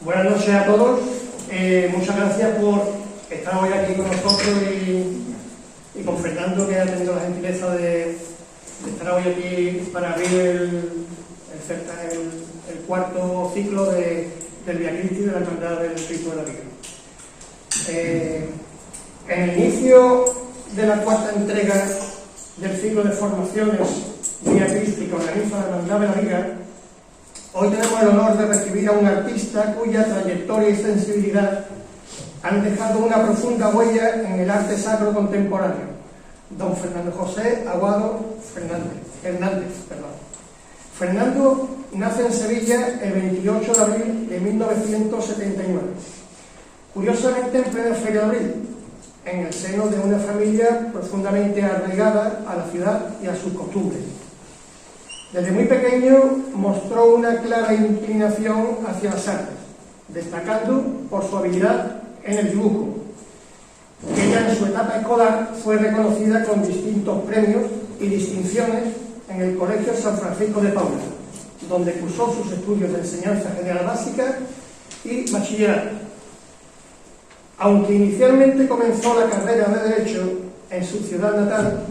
Buenas noches a todos. Muchas gracias por estar hoy aquí con nosotros y con Fernando, que ha tenido la gentileza de estar hoy aquí para abrir el cuarto ciclo del Vía Cristis de la Hermandad del Cristo de la Viga. En el inicio de la cuarta entrega del ciclo de formaciones Vía Cristis que organiza la Hermandad de la Viga, hoy tenemos el honor de recibir a un artista cuya trayectoria y sensibilidad han dejado una profunda huella en el arte sacro contemporáneo, don Fernando José Aguado Hernández. Fernando nace en Sevilla el 28 de abril de 1979, curiosamente en plena Feria de Abril, en el seno de una familia profundamente arraigada a la ciudad y a sus costumbres. Desde muy pequeño mostró una clara inclinación hacia las artes, destacando por su habilidad en el dibujo, que ya en su etapa escolar fue reconocida con distintos premios y distinciones en el Colegio San Francisco de Paula, donde cursó sus estudios de enseñanza general básica y bachillerato. Aunque inicialmente comenzó la carrera de Derecho en su ciudad natal,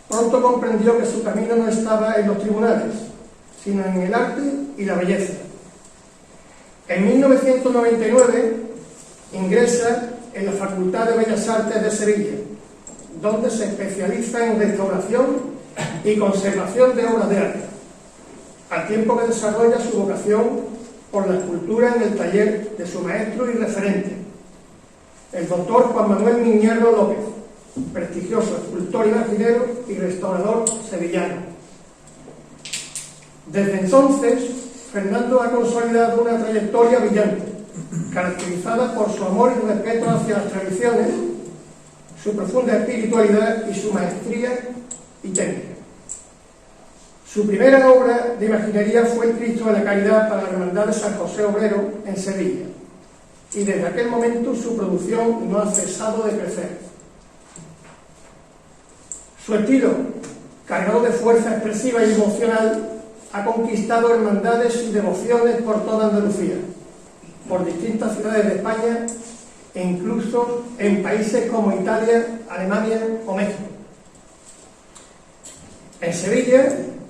pronto comprendió que su camino no estaba en los tribunales, sino en el arte y la belleza. En 1999 ingresa en la Facultad de Bellas Artes de Sevilla, donde se especializa en restauración y conservación de obras de arte, al tiempo que desarrolla su vocación por la escultura en el taller de su maestro y referente, el doctor Juan Manuel Miñarro López, prestigioso escultor imaginero y restaurador sevillano. Desde entonces, Fernando ha consolidado una trayectoria brillante, caracterizada por su amor y respeto hacia las tradiciones, su profunda espiritualidad y su maestría y técnica. Su primera obra de imaginería fue el Cristo de la Caridad para la Hermandad de San José Obrero en Sevilla, y desde aquel momento su producción no ha cesado de crecer. Su estilo, cargado de fuerza expresiva y emocional, ha conquistado hermandades y devociones por toda Andalucía, por distintas ciudades de España e incluso en países como Italia, Alemania o México. En Sevilla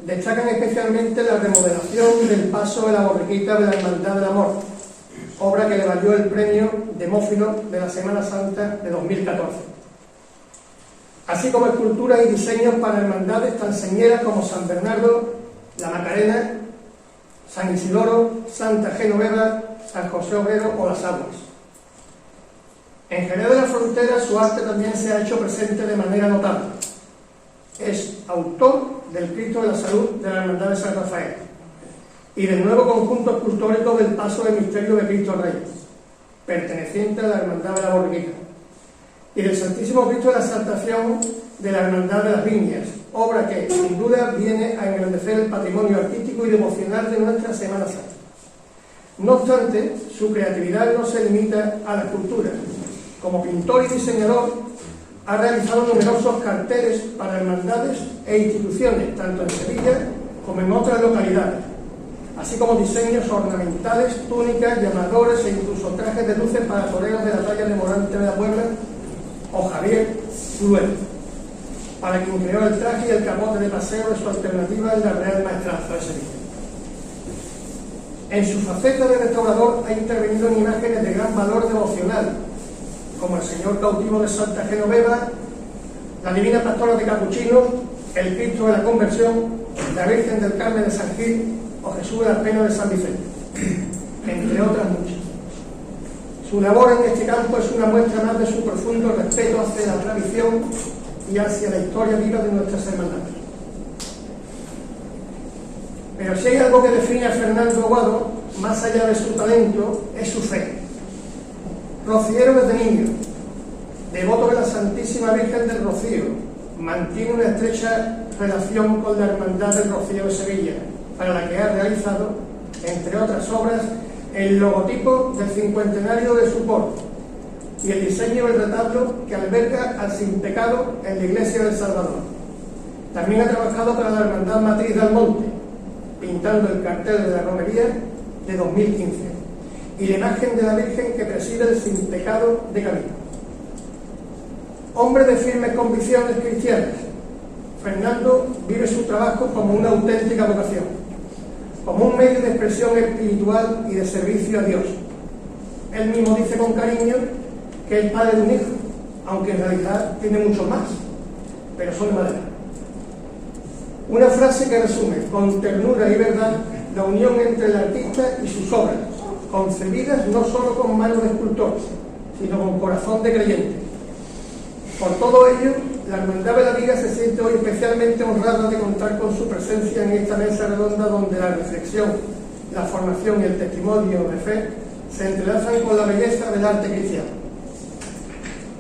destacan especialmente la remodelación del paso de la borriquita de la Hermandad del Amor, obra que le valió el premio Demófilo de la Semana Santa de 2014. Así como esculturas y diseños para hermandades tan señeras como San Bernardo, la Macarena, San Isidoro, Santa Genoveva, San José Obrero o Las Aguas. En Jerez de la Frontera su arte también se ha hecho presente de manera notable. Es autor del Cristo de la Salud de la Hermandad de San Rafael y del nuevo conjunto escultórico del Paso del Misterio de Cristo Rey, perteneciente a la Hermandad de la Borriquita, y del Santísimo Cristo de la Exaltación de la Hermandad de las Viñas, obra que, sin duda, viene a engrandecer el patrimonio artístico y devocional de nuestra Semana Santa. No obstante, su creatividad no se limita a la escultura. Como pintor y diseñador, ha realizado numerosos carteles para hermandades e instituciones, tanto en Sevilla como en otras localidades, así como diseños ornamentales, túnicas, llamadores e incluso trajes de luces para toreros de la talla de Morante de la Puebla o Javier Zulueta, para quien creó el traje y el capote de paseo de su alternativa en la Real Maestranza de Sevilla. En su faceta de restaurador ha intervenido en imágenes de gran valor devocional, como el Señor Cautivo de Santa Genoveva, la Divina Pastora de Capuchinos, el Cristo de la Conversión, la Virgen del Carmen de San Gil o Jesús de la Pena de San Vicente, entre otras muchas. Su labor en este campo es una muestra más de su profundo respeto hacia la tradición y hacia la historia viva de nuestras hermandades. Pero si hay algo que define a Fernando Aguado, más allá de su talento, es su fe. Rociero desde niño, devoto de la Santísima Virgen del Rocío, mantiene una estrecha relación con la Hermandad del Rocío de Sevilla, para la que ha realizado, entre otras obras, el logotipo del cincuentenario de su porte y el diseño del retablo que alberga al Sin Pecado en la Iglesia del Salvador. También ha trabajado para la Hermandad Matriz del Monte, pintando el cartel de la romería de 2015. y la imagen de la Virgen que preside el sin pecado de camino. Hombre de firmes convicciones cristianas, Fernando vive su trabajo como una auténtica vocación, como un medio de expresión espiritual y de servicio a Dios. Él mismo dice con cariño que es padre de un hijo, aunque en realidad tiene muchos más, pero son de madera. Una frase que resume con ternura y verdad la unión entre el artista y sus obras, concebidas no solo con manos de escultor, sino con corazón de creyente. Por todo ello, la Hermandad de la Viga se siente hoy especialmente honrada de contar con su presencia en esta mesa redonda donde la reflexión, la formación y el testimonio de fe se entrelazan con la belleza del arte cristiano.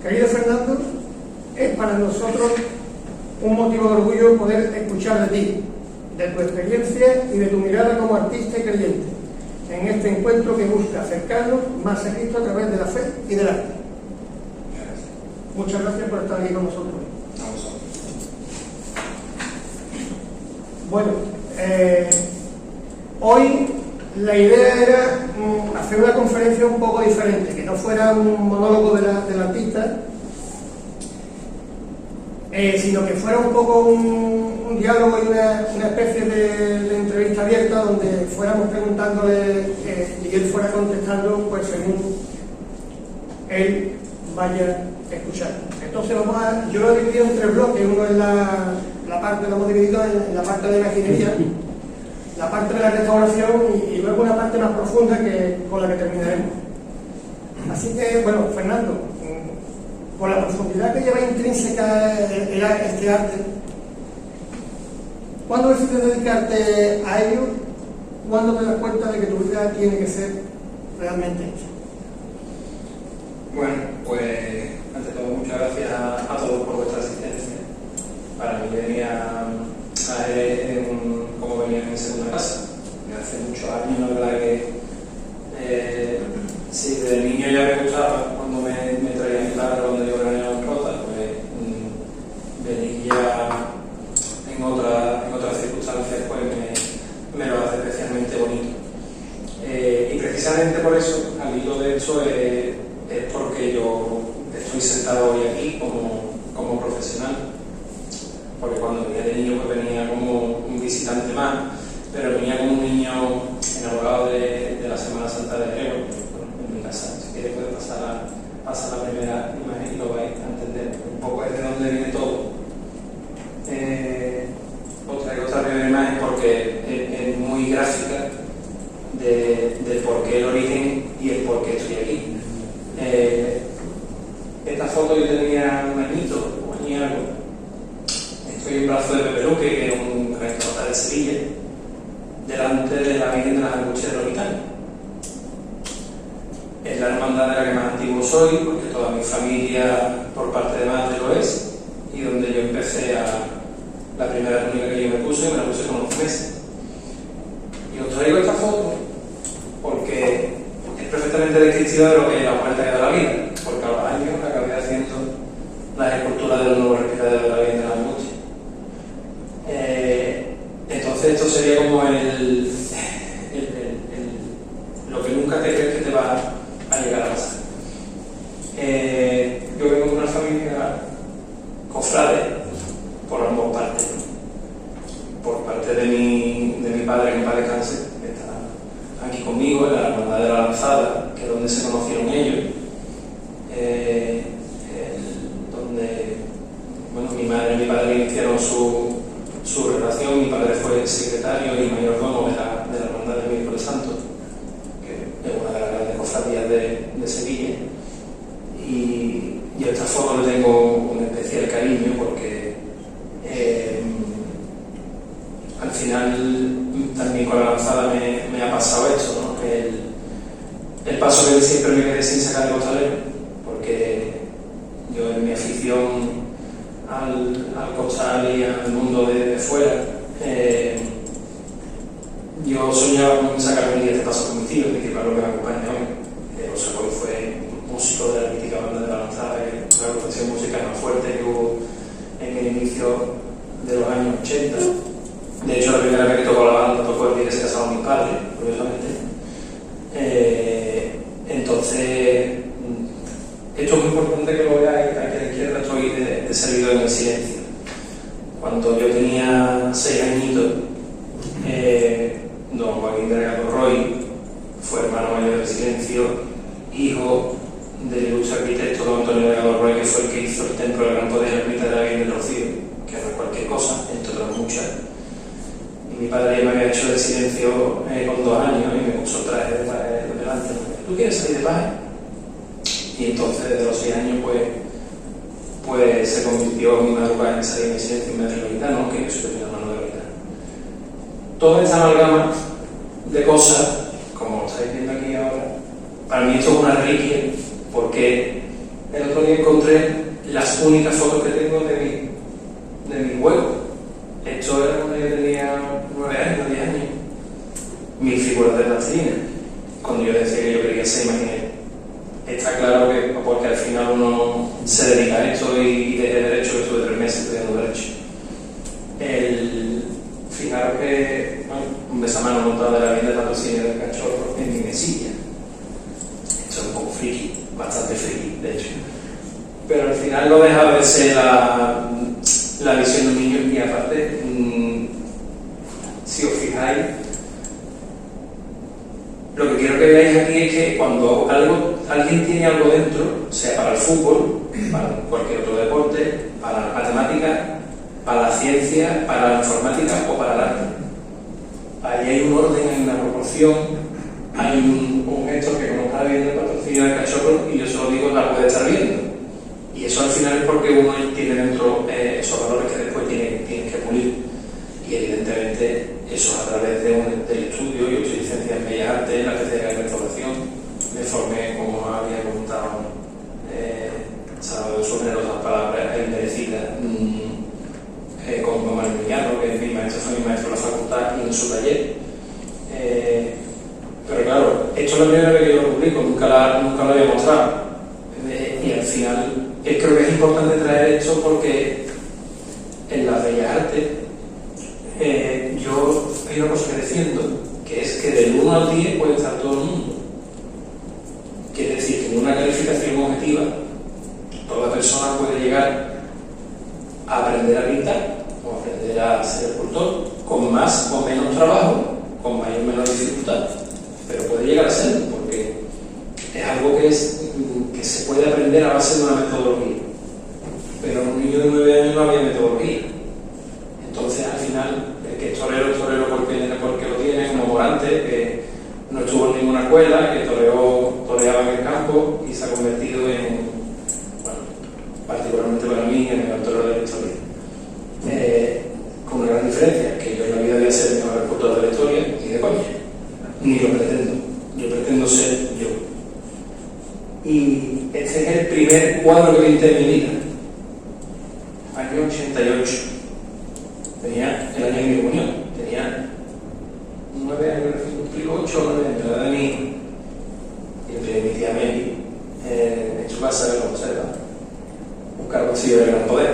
Querido Fernando, es para nosotros un motivo de orgullo poder escuchar de ti, de tu experiencia y de tu mirada como artista y creyente en este encuentro que busca acercarnos más a Cristo a través de la fe y del arte. Muchas gracias por estar aquí con nosotros. Bueno, hoy la idea era hacer una conferencia un poco diferente, que no fuera un monólogo del artista, sino que fuera un poco un diálogo y una especie de entrevista abierta donde fuéramos preguntándole y él fuera contestando pues según él vaya escuchando. Entonces yo lo he dividido en tres bloques. Uno es la parte, lo hemos dividido en la parte de la imaginería, la parte de la restauración y luego una parte más profunda con la que terminaremos. Así que, bueno, Fernando, por la profundidad que lleva intrínseca este arte, ¿cuándo decides dedicarte a ello? ¿Cuándo te das cuenta de que tu vida tiene que ser realmente hecha? Bueno, pues ante todo muchas gracias a todos por vuestra asistencia. Para mí venía a Jerez como venía en mi segunda casa. Hace muchos años, la verdad que sí, desde niño ya me gustaba cuando me traía mi padre cuando yo venía en Rota, pues venir ya en otras circunstancias pues me lo hace especialmente bonito. Y precisamente por eso, al hilo de esto, es porque yo estoy sentado hoy aquí como profesional, porque cuando venía de niño pues venía como un visitante más, pero venía como un niño enamorado de la Semana Santa de Jerez. En mi casa, si quieres puede pasar la primera imagen y lo vais a entender un poco de dónde viene todo. Os traigo esta primera imagen porque es muy gráfica del por qué el origen y el por qué estoy aquí. Esta foto yo tenía un añito o ni algo. Estoy en brazo de Pepe Luque, que es un restaurante de Sevilla, delante de la Virgen de las Angustias de los Gitanos. Es la hermandad de la que más antiguo soy, porque toda mi familia por parte de madre lo es, y donde yo empecé la primera túnica que yo me la puse con 11 meses. Y os traigo esta foto porque es perfectamente descriptiva de lo que es la puerta que da la vida, porque a los años acabé haciendo las esculturas de los nuevos respiradores de la Virgen de la Angustia. Entonces esto sería como lo que nunca te crees que te va a llegar a pasar. Yo vengo de una familia cofrade por ambos partes, ¿no? Por parte de mi padre, que en paz descanse, que está aquí conmigo, en la Hermandad de la Lanzada, que es donde se conocieron ellos, donde bueno, mi madre y mi padre iniciaron su relación. Mi padre fue secretario y mayordomo de la Hermandad de Miércoles Santo, que es una de las grandes cofradías de Sevilla, y a esta foto le tengo un especial cariño porque al final también con la Lanzada me ha pasado esto, ¿no? El paso que siempre me quedé sin sacar de costalero, porque yo en mi afición al costal y al mundo de fuera, yo soñaba con sacar un día este paso con mi tío, que claro que me acompaña hoy. José Boy fue músico de la mítica banda de la Lanzada, que es una agrupación musical más fuerte que hubo en el inicio de los años 80. De hecho, la primera vez que tocó la banda fue el día que se casaron mis padres, curiosamente. Entonces, esto es muy importante que lo veáis. Aquí a la izquierda estoy de servidor en el silencio. Cuando yo tenía 6 añitos, don Joaquín Delgado Roy fue hermano mayor del silencio, hijo del ilustre arquitecto don Antonio Delgado Roy, que fue el que hizo el templo del Gran Poder en la ermita de la Virgen del Rocío, que no es cualquier cosa, entre otras muchas. Y mi padre ya me había hecho del silencio con 2 años y me puso el traje de delante. ¿Tú quieres salir de paje? Y entonces desde los 6 años pues se convirtió mi madrugada en salir en silencio en metropolitano, que yo soy mi hermano de verdad. Toda esta amalgama de cosas, como lo estáis viendo aquí ahora, para mí esto es una reliquia, porque el otro día encontré las únicas fotos que tengo de mi juego. Esto era cuando yo tenía 9 años, 10 años. Mis figuras de plastilina, cuando yo decía que yo quería ser imaginero. Está claro que porque al final uno se dedica a esto y desde Derecho, que estuve 3 meses estudiando Derecho. Fijaros que, bueno, un besamano montado de la bien de patrocinio del cachorro en mi mesilla. Esto es un poco friki, bastante friki, de hecho. Pero al final no deja de ser la visión de un niño y aparte, si os fijáis, lo que quiero que veáis aquí es que cuando alguien tiene algo dentro, sea para el fútbol, para cualquier otro deporte, para la matemática, para la ciencia, para la informática o para el arte, ahí hay un orden, hay una proporción, hay un gesto que como está viendo el patrocinio del cachorro y yo solo digo la puede estar viendo. Y eso al final es porque uno tiene dentro esos valores que después tiene que pulir. Y evidentemente eso es a través del estudio. Yo estoy licenciado en Bellas Artes, en la especialidad de restauración. Me formé, como había comentado, salvo de sus generosas palabras, en Merecida, con Manuel Millano, que es mi maestro, fue mi maestro en la facultad y en su taller. Pero claro, esto es la primera vez que yo lo publico, nunca lo había mostrado. Y al final creo que es importante traer esto porque en las Bellas Artes yo hay una cosa que defiendo, que es que del 1 al 10 puede estar todo el mundo. Quiere decir que en una calificación objetiva toda persona puede llegar a aprender a pintar o aprender a ser escultor con más o menos trabajo, con mayor o menor dificultad, pero puede llegar a serlo porque es algo que se puede aprender a base de una metodología. Pero en un niño de 9 años no había metodología. Entonces al final el que es torero porque lo tiene, como Morante, que no estuvo en ninguna escuela, que toreaba en el campo y se ha convertido en, bueno, particularmente para mí, en el mejor torero de la historia. Con una gran diferencia, que yo en la vida voy a ser el mejor escultor de la historia, y de coña, ni lo pretendo. Yo pretendo ser yo. Y este es el primer cuadro que pinté en mi vida, año 88. Tenía el año de mi comunión, tenía 9 años, cumplí 8 o 9 años, la edad de mi hijo. Y mi tía Meli, en su casa lo observa, un carboncillo de Gran Poder.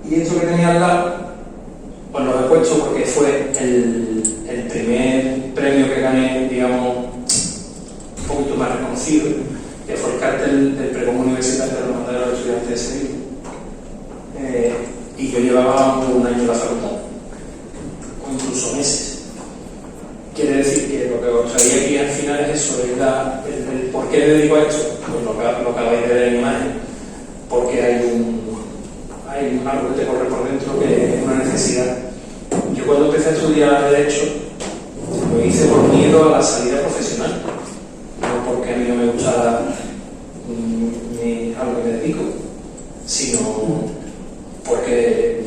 Y esto que tenía al lado, pues lo he puesto porque fue el primer premio que gané, digamos, un poquito más reconocido, que fue el cartel del pregón universitario de la Hermandad de los Estudiantes de Sevilla. Y yo llevaba un año en la facultad, o incluso meses. Quiere decir que lo que os traía aquí al final es eso, es el por qué me dedico a esto, pues lo que acabáis de ver en la imagen, porque hay algo que te corre por dentro que es una necesidad. Yo cuando empecé a estudiar Derecho, lo hice por miedo a la salida profesional, no porque a mí no me gustara a lo que me dedico, sino porque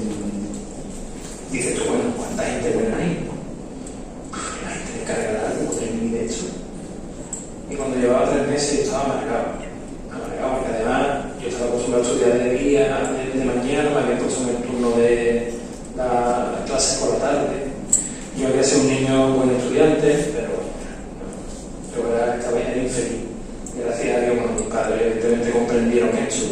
dices tú, bueno, ¿cuánta gente buena hay? La gente me cargará algo de mi derecho. Y cuando llevaba 3 meses yo estaba amargado, porque además yo estaba acostumbrado a estudiar de día, de mañana, me había puesto en el turno de las clases por la tarde. Yo había sido un niño buen estudiante, pero estaba infeliz. Gracias a Dios, bueno, mis padres evidentemente comprendieron esto.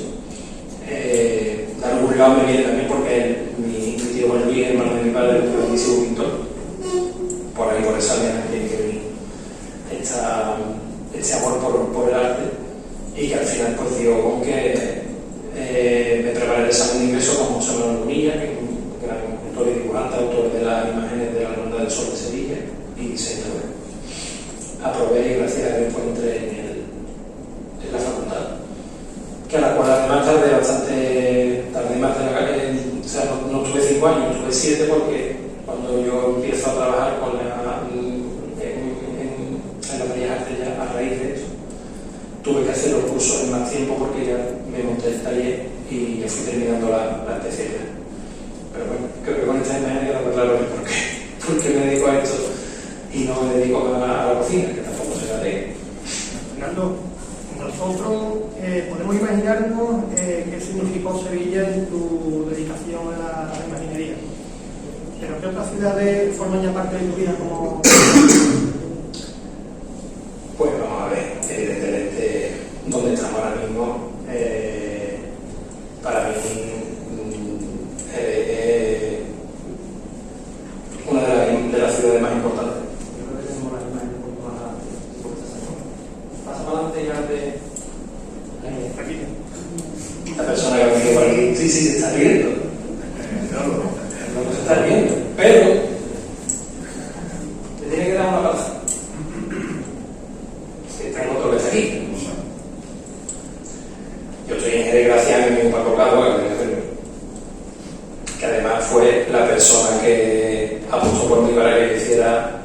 De algún lado me viene también porque mi tío Juan Luis, hermano de mi padre, fue un grandísimo pintor. Por ahí, por esa línea también que vi esta este amor por el arte, y que al final pues dio con que me preparé el examen de ingreso con José Manuel Bonilla, que es un gran escultor y dibujante, autor de las imágenes de la Hermandad del Sol de Sevilla y diseñador. Aprobé y gracias a Dios pues entré en la facultad, que a la cual además tardé más de la calle, o sea, no tuve 5 años, tuve 7, porque cuando yo empiezo a trabajar en las Bellas Artes, ya a raíz de eso, tuve que hacer los cursos en más tiempo porque ya me monté el taller y ya fui terminando la especialidad. Pero bueno, creo que con esta imagen queda muy claro por qué me dedico a esto y no me dedico a la cocina, que tampoco se la tengo. Fernando, nosotros podemos imaginarnos qué significó Sevilla en tu dedicación a la imaginería. Pero ¿qué otras ciudades forman ya parte de tu vida como...? Pues vamos a ver, evidentemente, donde estamos ahora mismo, para mí una de las ciudades más importantes. Yo creo que tenemos las imágenes un poco más pasa para adelante ya de Aquí. la persona que ha venido por aquí. Sí, se está riendo. No se está riendo, pero le tiene que dar una palaza. Tengo otro que está aquí. Yo soy ingeniero Gracián y mi Paco Cabo, que además fue la persona que apostó por mí para que hiciera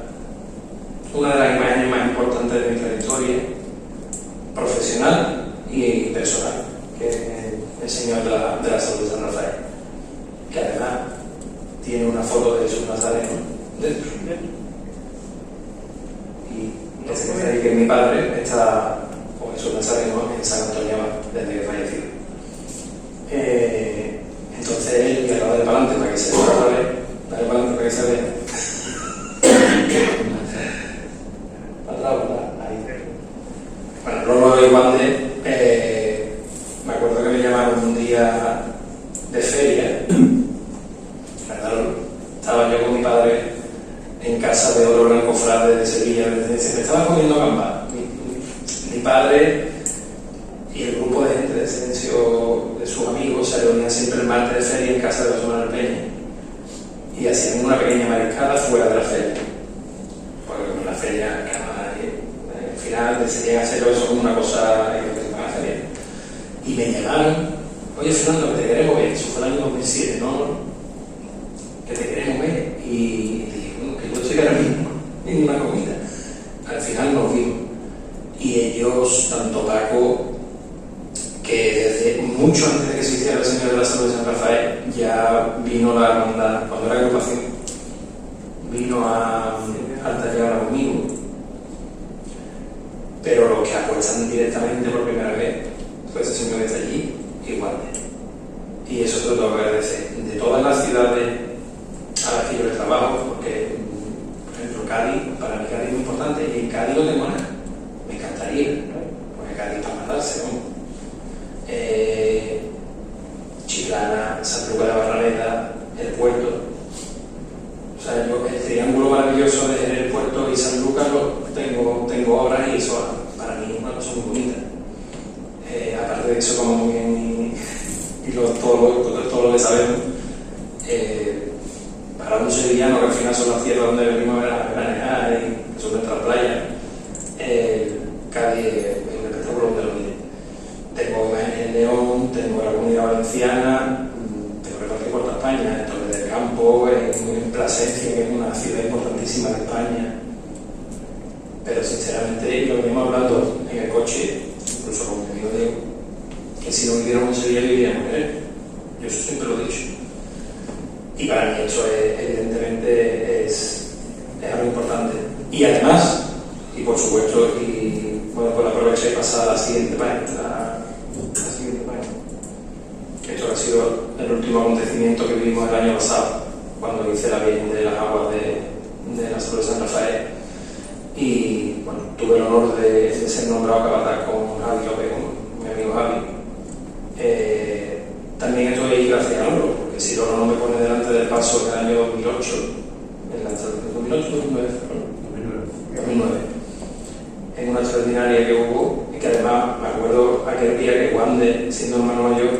una de las imágenes más importantes de mi trayectoria profesional y personal, que es el Señor de la Salud de San Rafael, que además tiene una foto de Jesús Nazareno dentro. Y ese que está ahí, que es mi padre, está con Jesús Nazareno en San Antonio desde que falleció. Entonces él, que dale para adelante para que se vea, dale para adelante para que se vea. Para atrás, ahí. Bueno, Lolo y Wande, me acuerdo que me llamaron un día de feria, ¿verdad? Estaba yo con mi padre en casa de Oro Blanco Frade de Sevilla, me estaba comiendo gambas. Mi padre y el grupo de gente de Silencio, de sus amigos, se reunían siempre el martes de feria en casa de José Manuel Peña y hacían una pequeña mariscada fuera de la feria, porque en la feria al final decidían hacerlo eso como una cosa que se van a hacer bien. Y me llamaron: oye Fernando, que te queremos ver. Eso fue el año 2007, ¿no? Que te queremos ver. Y dije, bueno, que yo estoy ahora mismo en una comida. Al final nos vimos. Y ellos, tanto Paco, que desde mucho antes de que se hiciera el Señor de la Salud de San Rafael, ya vino la hermandad, cuando era agrupación, vino al taller ahora conmigo. Pero los que apuestan directamente por primera vez fue ese señor que está allí, igual. Y eso te lo tengo que agradecer. De todas las ciudades a las que yo le trabajo, porque, por ejemplo, Cádiz, para mí Cádiz es muy importante, y en Cádiz no tengo nada. Me encantaría, porque Cádiz para matarse, ¿no? Chiclana, San Lucas de la Barrameda, el puerto. O sea, yo el triángulo maravilloso de el puerto y San Lucas tengo obras y eso para mí es una cosa muy bonita. Aparte de eso, como muy bien y todo lo que sabemos, para un sevillano que al final son las tierras donde venimos a veranear y que son nuestras playas, Cádiz es un espectáculo donde lo mire. Tengo imágenes en León, tengo en la Comunidad Valenciana, tengo repartido por toda España, en Torre del Campo, en Plasencia, que es una ciudad importantísima de España. Pero sinceramente, y lo venimos hablando en el coche, incluso con mi amigo Diego, que si no viviéramos en Sevilla, viviríamos en él. Yo eso siempre lo he dicho. Y para mí eso evidentemente es algo importante. Y además, y por supuesto, y bueno, pues aproveché y pasar a la siguiente página. Esto ha sido el último acontecimiento que vivimos el año pasado, cuando hice la Virgen de las Aguas de la Salud de San Rafael. Y bueno, tuve el honor de ser nombrado capataz con Javi López, con mi amigo Javi. También estoy gracias a Lolo, porque si Lolo no me pone delante del paso del año 2008, en la 2008 2009, en una extraordinaria que hubo, y que además me acuerdo aquel día que Wander, siendo hermano mayor,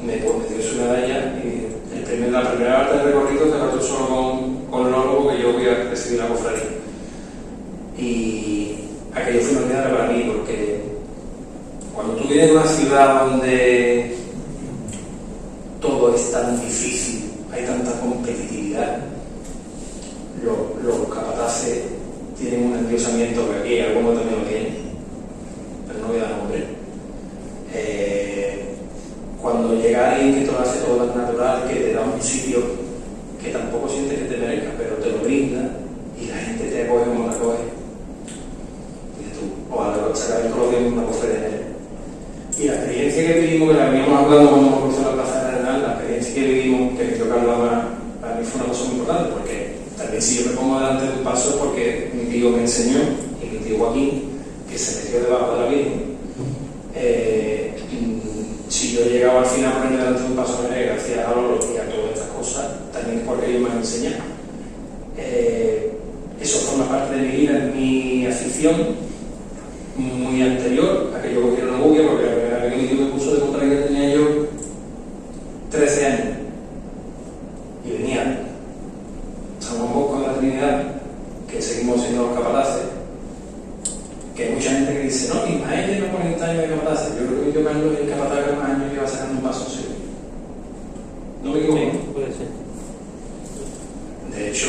me dio su medalla y la primera parte del recorrido te la solo con el oro porque yo voy a recibir la cofradía. Y aquello fue inolvidable para mí porque cuando tú vienes de una ciudad donde todo es tan difícil, hay tanta competitividad, los capataces tienen un endiosamiento que aquí algunos también lo tienen, pero no voy a dar nombre. Cuando llega alguien que te lo hace todo tan natural, que te da un sitio que tampoco sientes que te merezca, pero te lo brinda y la gente te acoge como la acoge, dices tú, ojalá sacar todos los días una cofradía de él. Y la experiencia que vivimos, que la veníamos hablando cuando hemos cruzado la Plaza de Arenal, la experiencia que vivimos, que me dio Carlos, para mí fue una cosa muy importante, porque también si yo me pongo delante de un paso es porque mi tío me enseñó, y mi tío Joaquín, que se metió debajo de la Virgen. Si yo llegaba al final a ponerme delante de un paso gracias a los y a todas estas cosas, también es porque ellos me han enseñado. Eso forma parte de mi vida, es mi afición muy anterior a que yo cogiera una bugia, porque la primera vez que mi tío me puso de contraria tenía yo 13 años y venía San Juan Bosco de la Trinidad, que seguimos siendo los capataces, que hay mucha gente que dice, no, Ismael lleva 40 años de capataces. Yo creo que yo Carlos es el capataz que más años lleva sacando un paso así. ¿No me equivoco? Sí, puede ser. De hecho,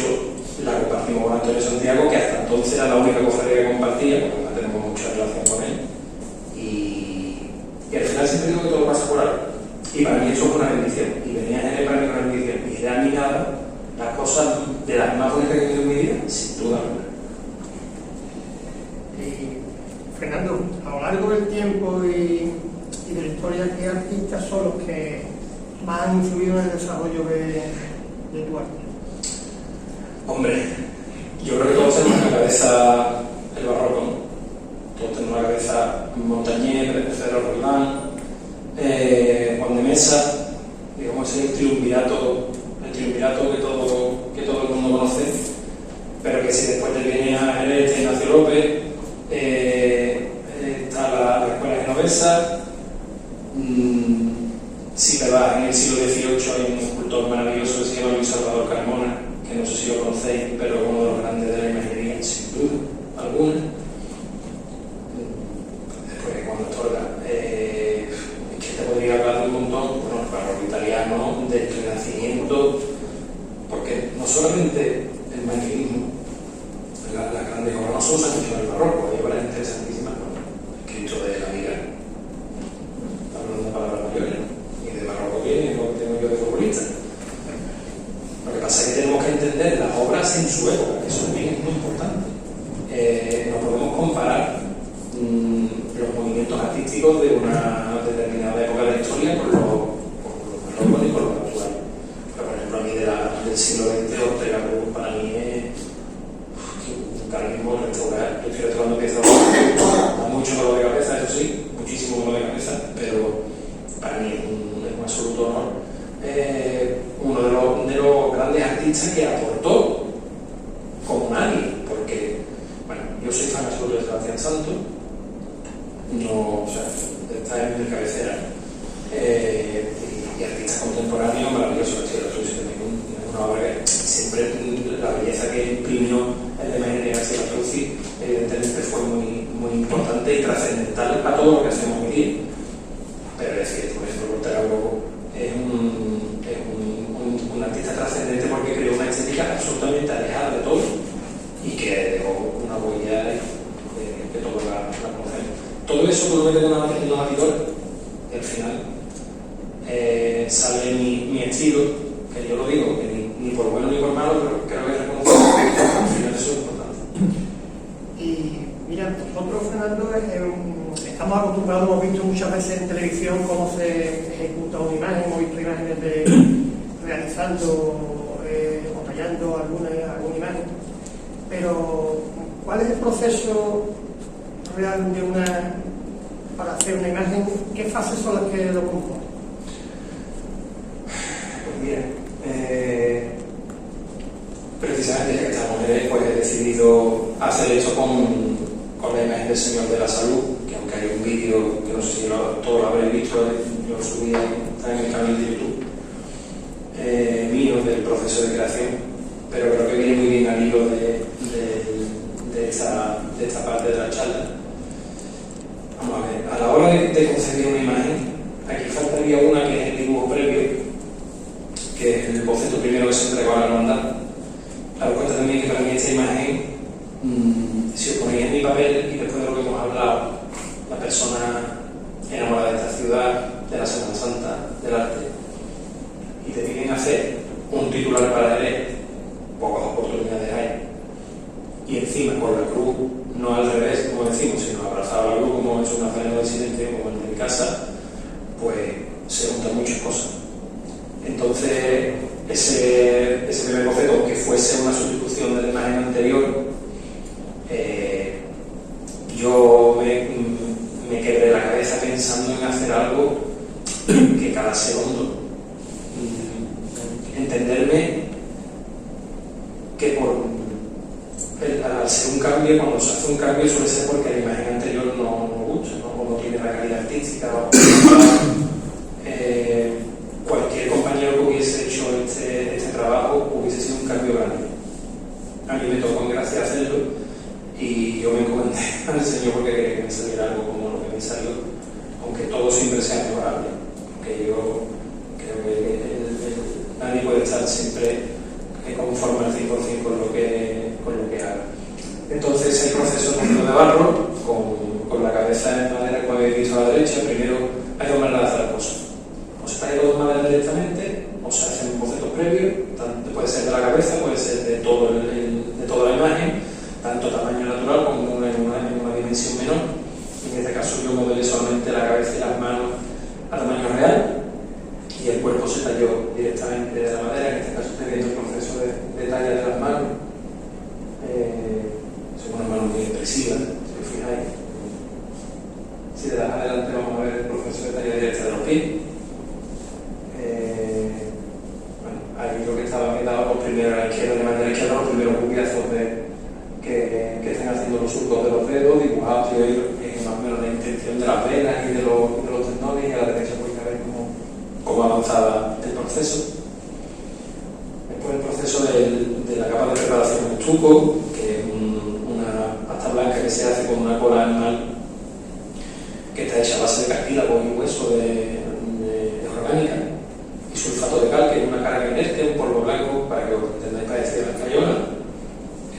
la compartimos con Antonio Santiago, que hasta entonces era la única cofradía que compartía, porque no tenemos mucha relación con él. Y al final siempre digo que todo pasa por algo. Y para mí eso fue una bendición. Y venía a Jerez para mí una bendición. Y era admirado las cosas de las más bonitas que he tenido en mi vida, sin duda alguna. Fernando, a lo largo del tiempo y de la historia, ¿qué artistas son los que más han influido en el desarrollo de tu arte? Hombre, yo creo que todos tenemos en la cabeza el barroco, ¿no? Todos tenemos en la cabeza Montañés, Pedro Roldán, Juan de Mesa, digamos, ese es el triunvirato que todo el mundo conoce, pero que si después te viene a Jerez, Ignacio López, está la escuela genovesa. Si te vas en el siglo XVIII hay un escultor maravilloso que se llama Luis Salvador Carmona, que no sé si lo conocéis, pero es uno de los grandes de la imaginería, sin duda alguna. Después de cuando otorga, es que te podría hablar de un montón, bueno, el barroco italiano, del Renacimiento, porque no solamente el manierismo, las grandes obras no son santísimas del barroco, hay obras interesantísimas, ¿no? El Cristo de la Viga, hablando de palabras mayores, y de barroco viene lo que tengo yo de futbolista. Lo que pasa es que tenemos que entender las obras en su época, que eso también es muy importante. No podemos comparar los movimientos artísticos de una determinada época de la historia con los barrocos y con los actuales. Pero, por ejemplo, a mí del siglo XX, Ortega Cruz para mí es ahora mismo restaurar. Yo estoy restaurando piezas, da mucho dolor de cabeza, eso sí, muchísimo dolor de cabeza, pero para mí es un absoluto honor. Uno de los grandes artistas que aportó como nadie, porque, bueno, yo soy fan absoluto de Sebastián Santos, no, o sea, está en mi cabecera, y artistas contemporáneos maravillosos, una obra que siempre la belleza que imprimió el de María García Truzzi evidentemente fue muy importante y trascendental para todo lo que hacemos hoy día. Pero es decir, por ejemplo, Ortega es un artista trascendente porque creó una estética absolutamente alejada de todo y que dejó una huella que todos la conocemos. Todo eso tú lo metes en una batidora y al final sale mi estilo, que yo lo digo, que ni por bueno ni por malo, pero creo que es reconocido. Al final eso es importante. Y mira, nosotros, Fernando, estamos acostumbrados, hemos visto muchas veces en televisión cómo se ejecuta una imagen, hemos visto imágenes de realizando o tallando alguna imagen, pero ¿cuál es el proceso real para hacer una imagen? ¿Qué fases son las que lo componen? Pues bien, precisamente ya que estamos, pues he decidido hacer esto con la imagen del Señor de la Salud, que aunque hay un vídeo que no sé si todos lo habréis visto, yo lo subí en el canal de YouTube mío del proceso de creación, pero creo que viene muy bien al hilo de esta parte de la charla. Vamos a ver, a la hora de concebir una imagen, aquí faltaría una que es el dibujo previo, que es el boceto primero que se entregó a la hermandad. Daros cuenta también que para mí esta imagen, si os ponéis en mi papel y después de lo que hemos hablado, la persona enamorada de esta ciudad, de la Semana Santa, del arte, y te piden hacer un titular para leer, pocas oportunidades hay, y encima con la cruz, no al revés, como decimos, sino abrazado a la cruz, como es una Nazareno del Silencio, como el de mi casa, pues se juntan muchas cosas. Entonces, ese primer boceto, aunque fuese una sustitución de la imagen anterior, yo me quebré la cabeza pensando en hacer algo que calase hondo. Entenderme que al ser un cambio, cuando se hace un cambio suele ser porque la imagen anterior no gusta, ¿no? O no tiene la calidad artística. Cualquier compañero que hubiese hecho este trabajo hubiese sido un cambio grande. A mí me tocó en gracia hacerlo y yo me encomendé al Señor porque quería que me saliera algo como lo que me salió, aunque todo siempre sea mejorable, porque yo creo que nadie puede estar siempre conforme al 100% con lo que haga. Entonces el proceso de barro con la cabeza en madera, como habéis visto a la derecha, primero hay dos maneras de hacer las cosas. O se trae todo de madera directamente, o se hace un boceto previo, puede ser de la cabeza, puede ser de toda la imagen, tanto tamaño natural como en una dimensión menor. En este caso yo modelé solamente la cabeza y las manos a tamaño real, y el cuerpo se talló directamente de la madera. En este caso estoy viendo el proceso de talla de las manos. Son unas manos muy expresivas, si os fijáis. Si de adelante vamos a ver el proceso de talla directa de los pies. Bueno, ahí lo que estaba quedado los primeros a la izquierda, de manera izquierda, los primeros cubiazos que están haciendo los surcos de los dedos, dibujados y más o menos la intención de las venas y de los tendones, y a la derecha podéis ver cómo avanzaba el proceso. Después el proceso de la capa de preparación de estuco, que es una pasta blanca que se hace con una cola animal que está hecha a base de cartílago y hueso de orgánica, y sulfato de cal, que es una carga inerte, un polvo blanco, para que os entendáis, parecido a la escayola.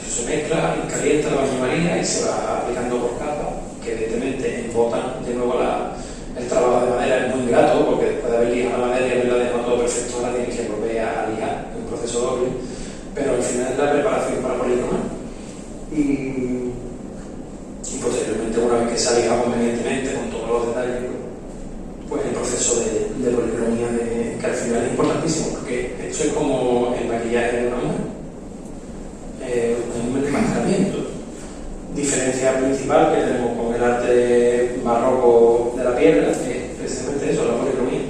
Eso se mezcla y calienta la baño María y se va aplicando por capas, que evidentemente embotan de nuevo el trabajo de madera. Es muy ingrato porque después de haber lijado la madera y haberla dejado todo perfecto, ahora tienes que volver a lijar, es un proceso doble, pero al final es la preparación para policromar. Y posteriormente, una vez que se ha lijado convenientemente con todos los detalles, pues el proceso de policromía, que al final es importantísimo, porque esto es como el maquillaje de una mujer, un enmascaramiento. Diferencia principal que tenemos con el arte barroco de la piedra es precisamente eso, la policromía.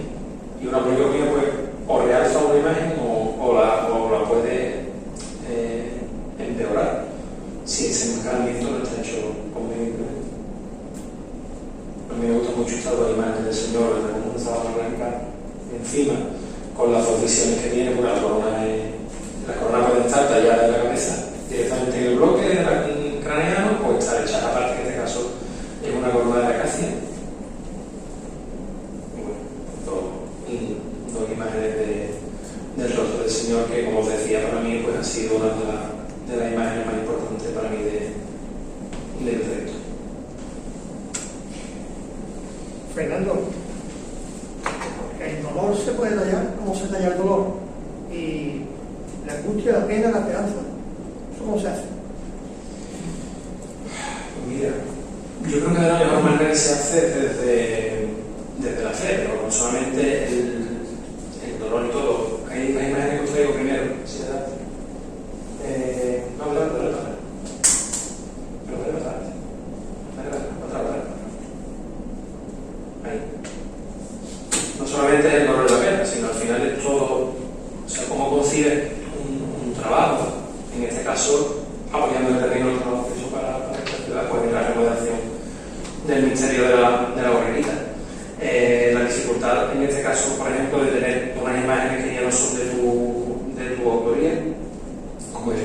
Y una policromía pues o realza una imagen o la puede empeorar si ese enmascaramiento no está hecho convenientemente. A mí me gusta mucho esta imagen del Señor en una sábana blanca encima, con las dos visiones que tiene, porque la corona puede estar tallada en la cabeza directamente en el bloque craneano, o estar hecha aparte, que en este caso es una corona de acacia. Y bueno, dos imágenes del rostro del Señor, que como os decía, para mí pues ha sido una de las imágenes más importantes para mí del proyecto. Fernando, el dolor se puede tallar como se talla el dolor, y la angustia, la pena, la esperanza, ¿eso cómo se hace? Mira, yo creo que de la mejor manera que se hace desde la fe, pero no solamente el dolor y todo. Hay una imagen que os traigo primero, si es verdad. No, ahí. No solamente es el dolor de la pena, sino al final es todo, o sea, cómo concibes un trabajo, en este caso apoyando el terreno del trabajo que hizo para esta ciudad, pues en la remodelación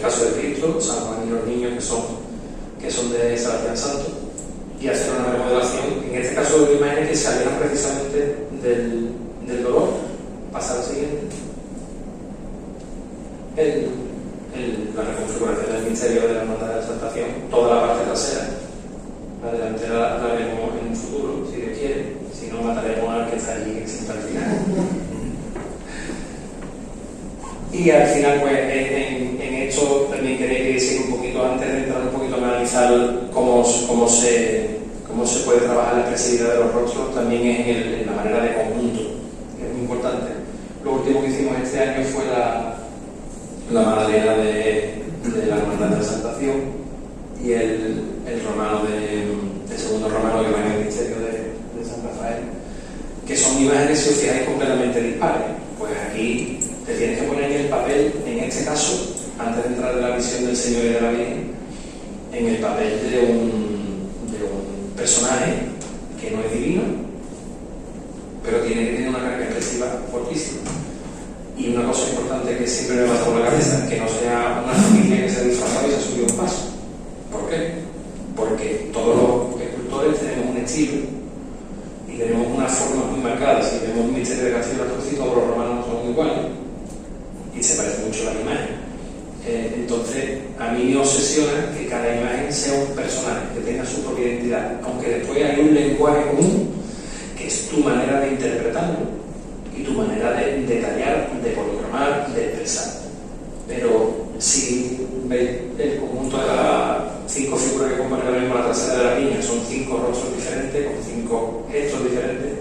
caso de Cristo, San Juan y los niños que son de Sebastián Santos, y hacer una remodelación, en este caso de imágenes que salieron precisamente del dolor. Pasa al siguiente. La reconfiguración del misterio de la Hermandad de la Exaltación, toda la parte trasera. La delantera la veremos en un futuro, si Dios quiere. Si no, mataremos al que está allí siempre al final. Y al final, pues, en esto también quería que decir un poquito, antes de entrar un poquito a analizar cómo se puede trabajar la expresividad de los rostros, también es en la manera de conjunto, que es muy importante. Lo último que hicimos este año fue la Magdalena de la Hermandad de la Exaltación y el segundo romano que va en el misterio de San Rafael, que son imágenes, si os fijáis, completamente dispares. Pues aquí te tienes que poner en el papel, en este caso, antes de entrar en la visión del Señor y de la Virgen, en el papel de un personaje que no es divino, pero tiene que tener una carga expresiva fortísima. Y una cosa importante que siempre me pasa por la cabeza, que no sea una familia que se ha disfrazado y se ha subido un paso. ¿Por qué? Porque todos los escultores tenemos un estilo y tenemos unas formas muy marcadas. Si vemos un misterio de Castillo de la Cruz, todos los romanos son iguales y se parece mucho a la imagen. Entonces, a mí me obsesiona que cada imagen sea un personaje, que tenga su propia identidad, aunque después hay un lenguaje común, que es tu manera de interpretarlo y tu manera de detallar, de policromar, de expresar. Pero si veis el conjunto de las 5 figuras que componen ahora mismo la trasera de la niña, son 5 rostros diferentes, con 5 gestos diferentes,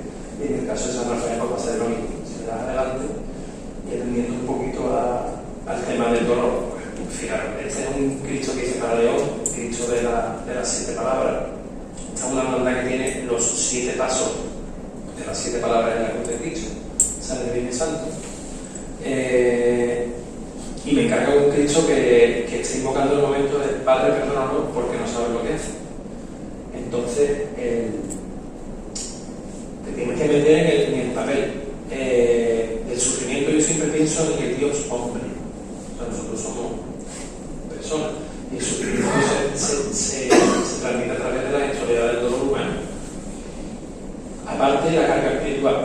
y en el caso de San Rafael va a ser lo mismo. Se da adelante y atendiendo un poquito al tema del dolor. Fijaros, este es un Cristo que dice para León, Cristo de las 7 palabras. Esta es una hermandad que tiene los 7 pasos de las 7 palabras en la cruz de Cristo, San Divino Santo. Y me encarga un Cristo que está invocando el momento del Padre, perdónanos porque no sabe lo que hace. Entonces, te tienes que meter en el papel del sufrimiento. Yo siempre pienso en el Dios hombre. O sea, nosotros somos personas y el sufrimiento se transmite a través de la historia del dolor humano. Aparte de la carga espiritual,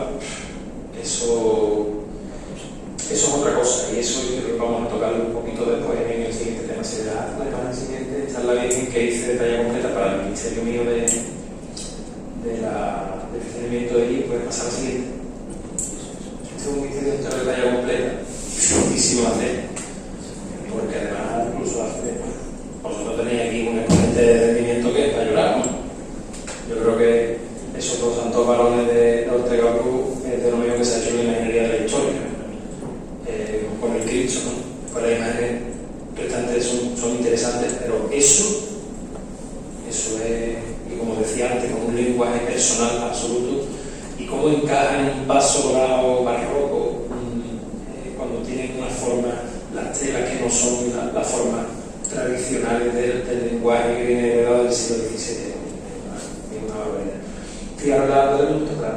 eso es otra cosa, y eso yo creo que vamos a tocarlo un poquito después en el siguiente tema. Si la imagen siguiente está la Virgen que hice de talla completa para el ministerio mío del discernimiento de allí. Puede pasar al siguiente. Este es un ministerio de talla completa, dificilísimo de hacer, porque además incluso vosotros tenéis aquí un exponente de rendimiento que es para llorar, ¿no? Yo creo que esos dos santos varones de Ortega Cruz es de lo mismo que se ha hecho en la imaginería de la historia, con el Cristo, ¿no? Con las imágenes restantes son interesantes, pero eso es, y como decía antes, con un lenguaje personal absoluto, y cómo encaja en un paso dorado barroco, cuando tienen una forma, las telas que no son las formas tradicionales del lenguaje que viene heredado del siglo XVII. Es una barbaridad. Y ahora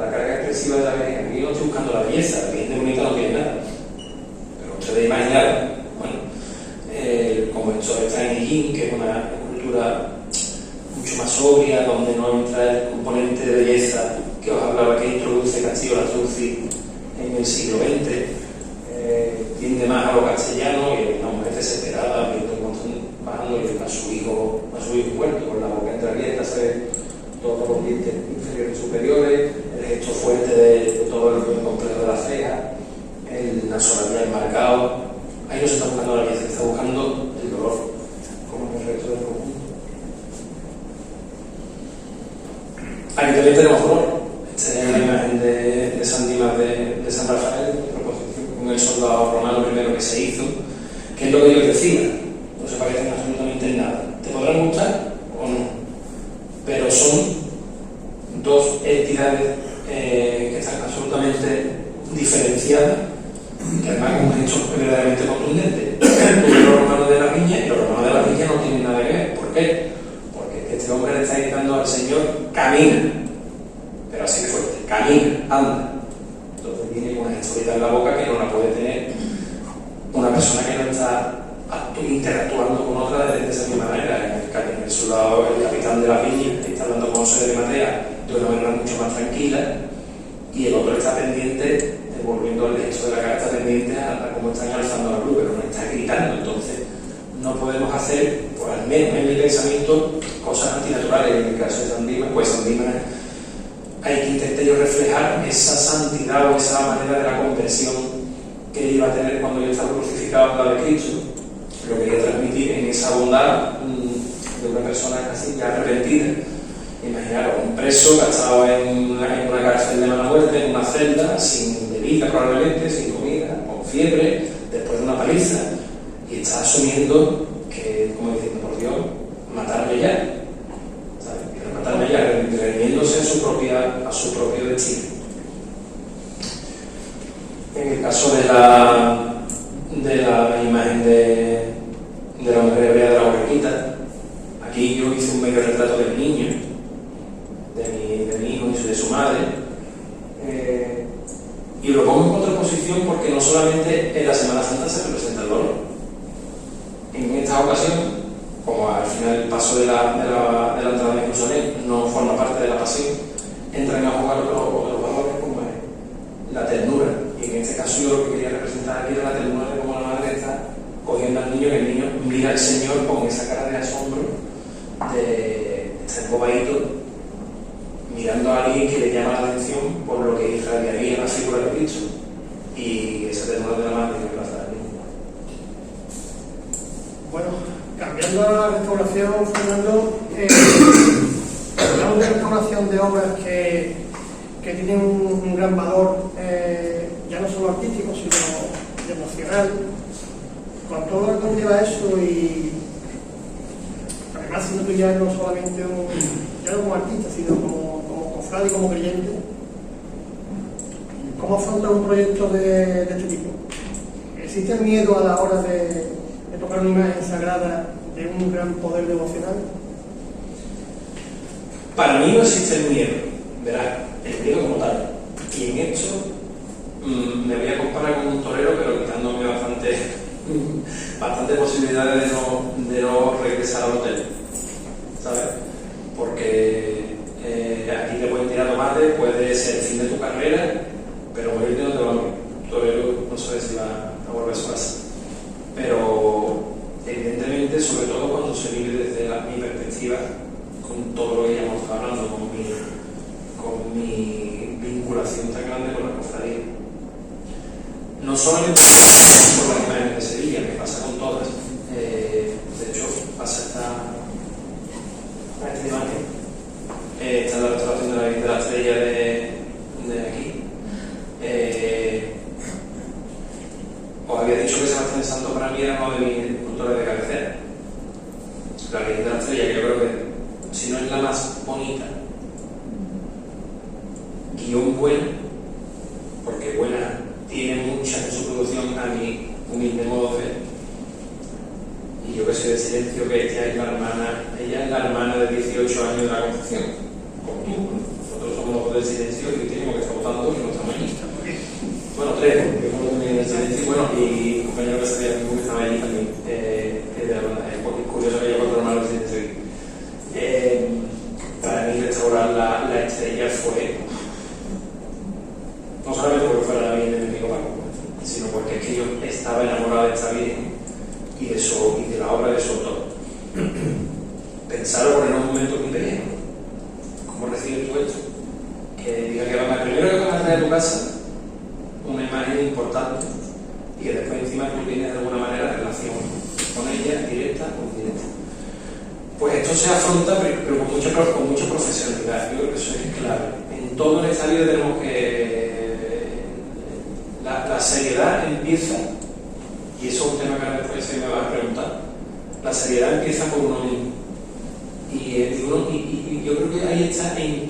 la carga expresiva de la Virgen. Aquí no estoy buscando la belleza, la Virgen de bonita no tiene nada. Pero ustedes imaginar, bueno, como esto está en Ellín, que es una escultura mucho más sobria, donde no entra el componente de belleza que os hablaba que introduce Castillo Latruzzi en el siglo XX. Tiende más a lo castellano, y una mujer desesperada viendo cómo están bajando a su hijo muerto, con la boca entreabierta, se ve todos los dientes inferiores y superiores, el gesto fuerte de todo el complejo de la ceja, el nasolabial marcado. Ahí no se está buscando la belleza, se está buscando el dolor, como en el resto del conjunto. Aquí también tenemos dolor. Esta es la imagen de San Dimas de San Rafael, con el soldado romano primero que se hizo, que es lo que yo decía, no se parecen absolutamente en nada. ¿Te podrán gustar o no? Pero son dos entidades que están absolutamente diferenciadas, que además con un hecho verdaderamente contundente. Los romanos de la Viña, y los romanos de la Viña no tienen nada que ver. ¿Por qué? Porque este hombre le está gritando al Señor: camina, pero así de fuerte, camina, anda. Entonces tiene una gestualidad en la boca que no la puede tener una persona que no está interactuando su lado el capitán de la viña está hablando con José de Matea de una manera mucho más tranquila, y el otro está pendiente, volviendo al gesto de la cara, está pendiente a cómo están alzando la cruz, pero no está gritando. Entonces no podemos hacer, por al menos en mi pensamiento, cosas antinaturales. En el caso de San Dimas, pues San Dimas hay que intentar yo reflejar esa santidad o esa manera de la conversión que iba a tener cuando yo estaba crucificado al lado de Cristo. Lo quería transmitir en esa bondad de una persona casi ya arrepentida. Imaginaros, un preso que ha estado en una cárcel de mala muerte, en una celda, sin bebida probablemente, sin comida, con fiebre, después de una paliza, y está asumiendo que, como diciendo, por Dios, matarme ya, ¿sabes? Quiero matarme ya, redimiéndose a su propio destino. En el caso de la imagen de la mujer hebrea de la borriquita, aquí yo hice un medio retrato del niño, de mi hijo y de su madre, y lo pongo en contraposición porque no solamente en la Semana Santa se representa el dolor. En esta ocasión, como al final el paso de la entrada de Jerusalén no forma parte de la pasión, entran a jugar otros valores como es la ternura. Y en este caso yo lo que quería representar aquí era la ternura de cómo la madre está cogiendo al niño, que el niño mira al Señor con esa cara de asombro, de estar embobadito, mirando a alguien que le llama la atención por lo que irradiaría la figura de Cristo, y esa ternura de la madre que pasa al niño. Bueno, cambiando a la restauración, Fernando, hablamos de restauración de obras que tienen un gran valor, ya no solo artístico, sino emocional, con todo lo que conlleva eso, y además siendo tú ya no solamente ya no como artista, sino como cofrade y como creyente, ¿cómo afronta un proyecto de este tipo? ¿Existe el miedo a la hora de tocar una imagen sagrada de un gran poder devocional? Para mí no existe el miedo, verás, el miedo como tal. Y en esto me voy a comparar con un torero, pero quitándome bastante posibilidades de no regresar al hotel, ¿sabes? Porque aquí te pueden tirar tomate, puede ser el fin de tu carrera, pero morirte no te va a morir. Un torero no sabe si va a volver a su casa. Pero evidentemente, sobre todo cuando se vive desde mi perspectiva, con todo lo que ya hemos estado hablando, con mi vinculación tan grande con la cofradía. No solamente por las imágenes de Sevilla, me pasa con todas. De hecho, pasa esta imagen. Está la restauración de la Virgen de la Estrella de aquí. Os había dicho que Sebastián Santo para mí era uno de mis escultores de cabecera. La Virgen de la Estrella, que yo creo que, si no es la más bonita, guión buena, porque buena tiene muchas en su producción a mi humilde modo de ver. Y yo que soy de Silencio, que ella es la hermana de 18 años de la Concepción, como tú. Nosotros somos los del Silencio y tenemos que estar votando y no estamos allí. Bueno, tres, porque uno también del Silencio, y bueno, y un compañero que sabía que estaba allí también. Es curioso que haya cuatro hermanos del Silencio aquí. Para mí restaurar la estrella fue no solamente porque fuera la Virgen de mi amigo Paco, sino porque es que yo estaba enamorado de esta Virgen y de la obra de su autor. Pensarlo por en un momento muy pequeño. ¿Cómo recibes tú esto? Que diga que primero que vas a traer a tu casa una imagen importante y que después encima tú tienes de alguna manera relación con ella, directa o indirecta. Pues esto se afronta, pero con mucha profesionalidad. Yo creo que eso es clave. En todo el estadio tenemos que... La seriedad empieza, y eso es un tema que después se me va a preguntar, la seriedad empieza por uno mismo. Y yo creo que ahí está en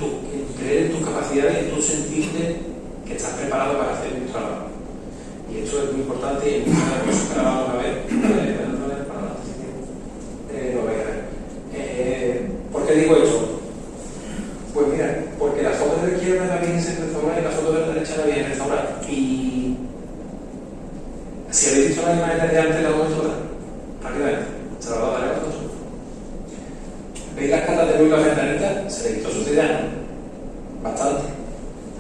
creer en tus capacidades, en tu sentirte que estás preparado para hacer un trabajo. Y eso es muy importante, y en muchas de las cosas que ahora vamos a ver, ¿por qué digo esto? Pues mira, porque la foto de la izquierda de la Virgen se restaura y la foto de la derecha de la Virgen restaurada. Y si habéis visto las imágenes de antes, la vamos a restaurar rápidamente. Se la va a dar a vosotros. ¿Veis las catas de luz y las ventanitas? Se le quitó suciedad, ¿no? Bastante.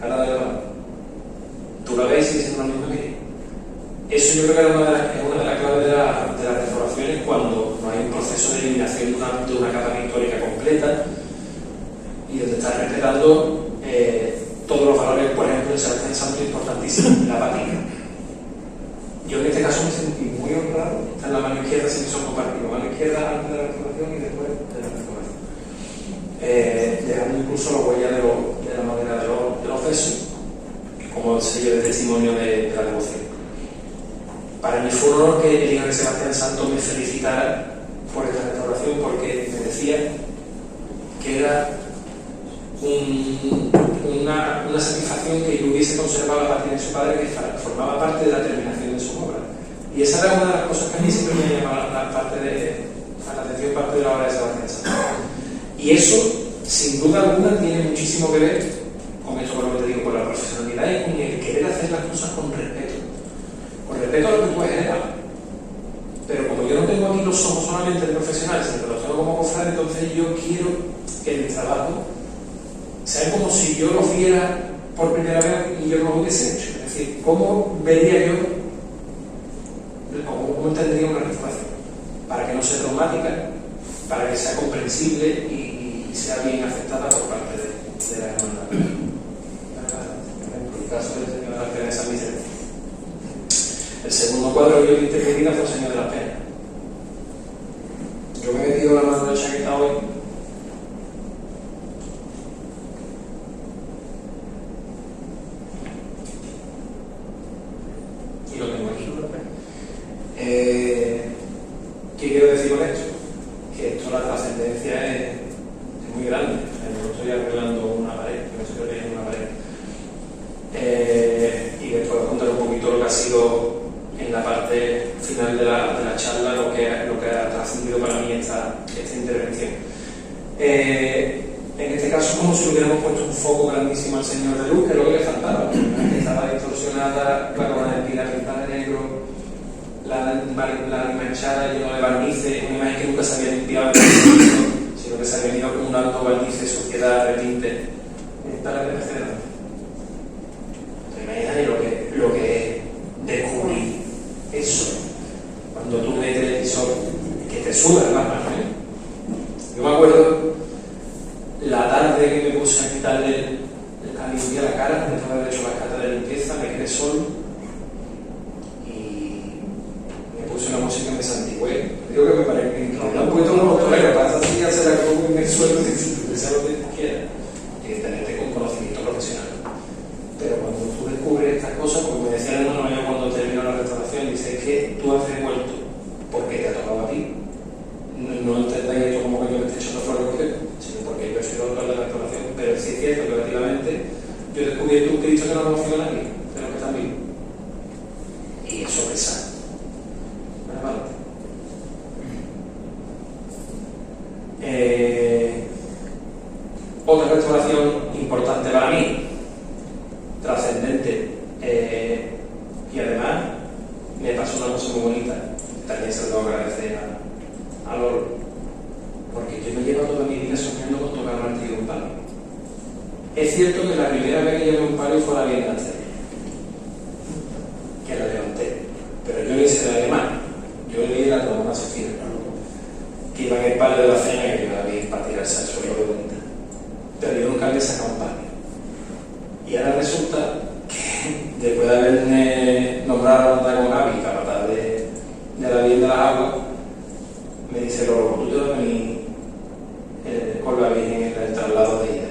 Cata de levado. Tú la ves y sigue siendo lo mismo que yo. Eso yo creo que es una de las claves de las restauraciones, cuando no hay un proceso de eliminación de una capa pictórica completa y donde estás respetando todos los valores. Por ejemplo, el Sebastián Santos es importantísimo, la patina. Yo en este caso me sentí muy honrado. Está en la mano izquierda, si son compartidos, mano izquierda antes de la restauración y después de la restauración, dejando incluso la huella de la madera de los besos como sello de testimonio de la devoción. Para mí fue un honor que el hijo de Sebastián Santos me felicitara por esta restauración, porque me decía que era una satisfacción que yo hubiese conservado la patina de su padre, que formaba parte de la terminación de su obra. Y esa era una de las cosas que a mí siempre me llamaba la atención, parte de la obra de Sebastián Santos. Y eso, sin duda alguna, tiene muchísimo que ver con esto, con lo que te digo, con la profesionalidad y con el querer hacer las cosas con respeto. Con respeto a lo que tú eres, pero como yo no tengo aquí los ojos solamente de profesional, sino que los tengo como cofrade, entonces yo quiero que mi trabajo sea como si yo lo viera por primera vez y yo no lo hubiese hecho. Es decir, ¿cómo vería yo, cómo entendería una restauración? Para que no sea traumática, para que sea comprensible y sea bien aceptada por parte de la hermandad. En el caso del Señor de la Pena de San Vicente. El segundo cuadro que yo intervenía fue el Señor de la Pena. Yo me he metido la mano de chaqueta hoy y lo tengo aquí. ¿Qué quiero decir con esto? Que esto, la trascendencia es muy grande. No estoy arreglando una pared, que no estoy arreglando una pared. Y después voy a contar un poquito lo que ha sido en la parte final de la charla, lo que ha trascendido para mí esta intervención. En este caso, como si hubiéramos puesto un foco grandísimo al Señor de Luz, que es lo que le faltaba. Estaba distorsionada, la corona de pilar pintada de negro, la manchada llena de barnices, una imagen que nunca se había limpiado, sino que se había venido acumulando barnices, suciedad, repinte. Esta es la tercera. ¿Te imaginas lo que descubrí? Eso, cuando tú metes el visor, que te sudan las manos, Yo me acuerdo la tarde que me puse a quitarle a limpiar la cara, después de haber hecho la cata de limpieza, me quedé solo y me puse una música de Santigüe. Digo que me parece que un poquito como torero, pasa así, hacer algo en el suelo, que sea lo que quieras, y tenerte con conocimiento profesional. Pero cuando tú descubres estas cosas, como me decía el hermano mayor cuando terminó la restauración, dice que tú has devuelto porque te ha tocado a ti. No entendáis esto como que yo me esté echando fuera de cualquier, sino porque yo he sido autor de la restauración. Pero sí es cierto que relativamente yo he descubierto un Cristo que no conoció a nadie de los que están vivos. Y eso pesa. Vale. Otra restauración importante para mí, trascendente, y además me pasó una cosa muy bonita, también se lo tengo que agradecer a Lolo, porque yo me llevo toda mi vida soñando con tocar martillo de un palo. Es cierto que la primera vez que llevé un palo fue la bien antes, que la levanté, pero yo le hice la alemán, yo le di la Romana Sofía, que iba en el palo de la cena, que yo la vi para tirarse al suelo de bonita, pero yo nunca había sacado un palo. Y ahora resulta que después de haberme nombrado a la con Gaby, capataz de la bien de las aguas, me dice: Lolo, tú te vas a venir con la Virgen en el traslado de ida.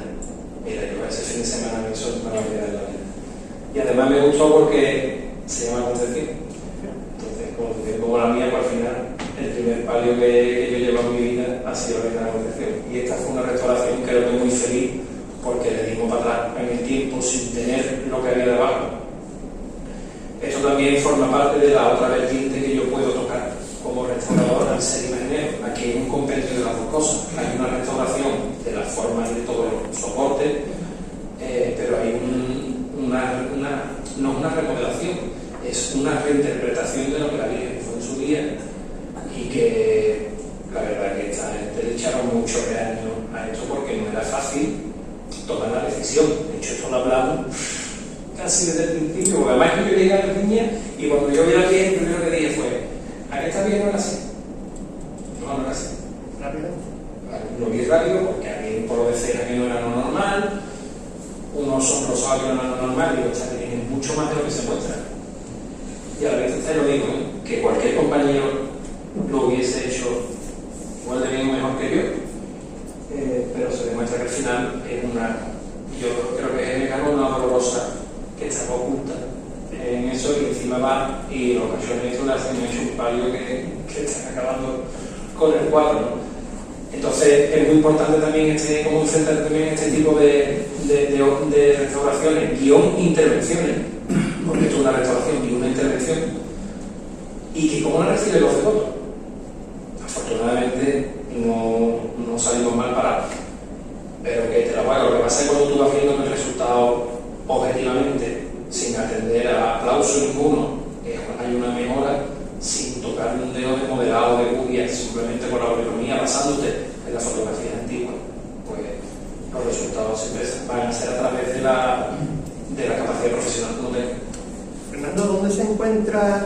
Mira, yo ese fin de semana me hizo una Navidad de la vida. Y además me gustó porque se llama Concepción. Entonces, como la mía, pues al final, el primer palio que yo llevo en mi vida ha sido la Virgen de la Concepción. Y esta fue una restauración que lo tengo muy feliz, porque le dimos para atrás en el tiempo sin tener lo que había debajo. Esto también forma parte de la otra vertiente que yo puedo tocar como restaurador al ser imaginero. Aquí hay un compendio de las dos cosas. Hay una restauración de las formas y de todos los soportes, pero hay no es una remodelación, es una reinterpretación de lo que la Virgen fue en su día, y que la verdad que esta gente le echaron muchos años a esto porque no era fácil tomar la decisión. De hecho, esto lo hablamos casi desde el principio, porque además yo llegué a la piña y cuando yo vi la piel, lo primero que dije fue: ¿a qué está bien no era así? No era así. Rápido. Lo vi rápido porque había un polo de ceja que no era lo normal, unos hombros rosados que no eran lo normal, y digo, esta que tiene mucho más de lo que se muestra. Y a la vez te lo digo, que cualquier compañero lo hubiese hecho igual de bien o mejor que yo, pero se demuestra que al final es una, yo creo que es una dolorosa que está oculta en eso, y encima va y los cachones le hacen un palio que están acabando con el cuadro, ¿no? Entonces es muy importante también como enfrentar también este tipo de restauraciones, guión intervenciones, porque esto es una restauración y una intervención, y que como no recibe los votos, afortunadamente no salimos mal parados, pero que te la paga. Lo que pasa es que cuando tú vas viendo el resultado objetivamente, sin atender a aplauso ninguno, hay una mejora sin tocar un dedo de modelado de Google, simplemente con la autonomía basándote en la fotografía antigua, pues los resultados siempre van a ser a través de la capacidad profesional que uno tenga. Fernando, ¿dónde se encuentra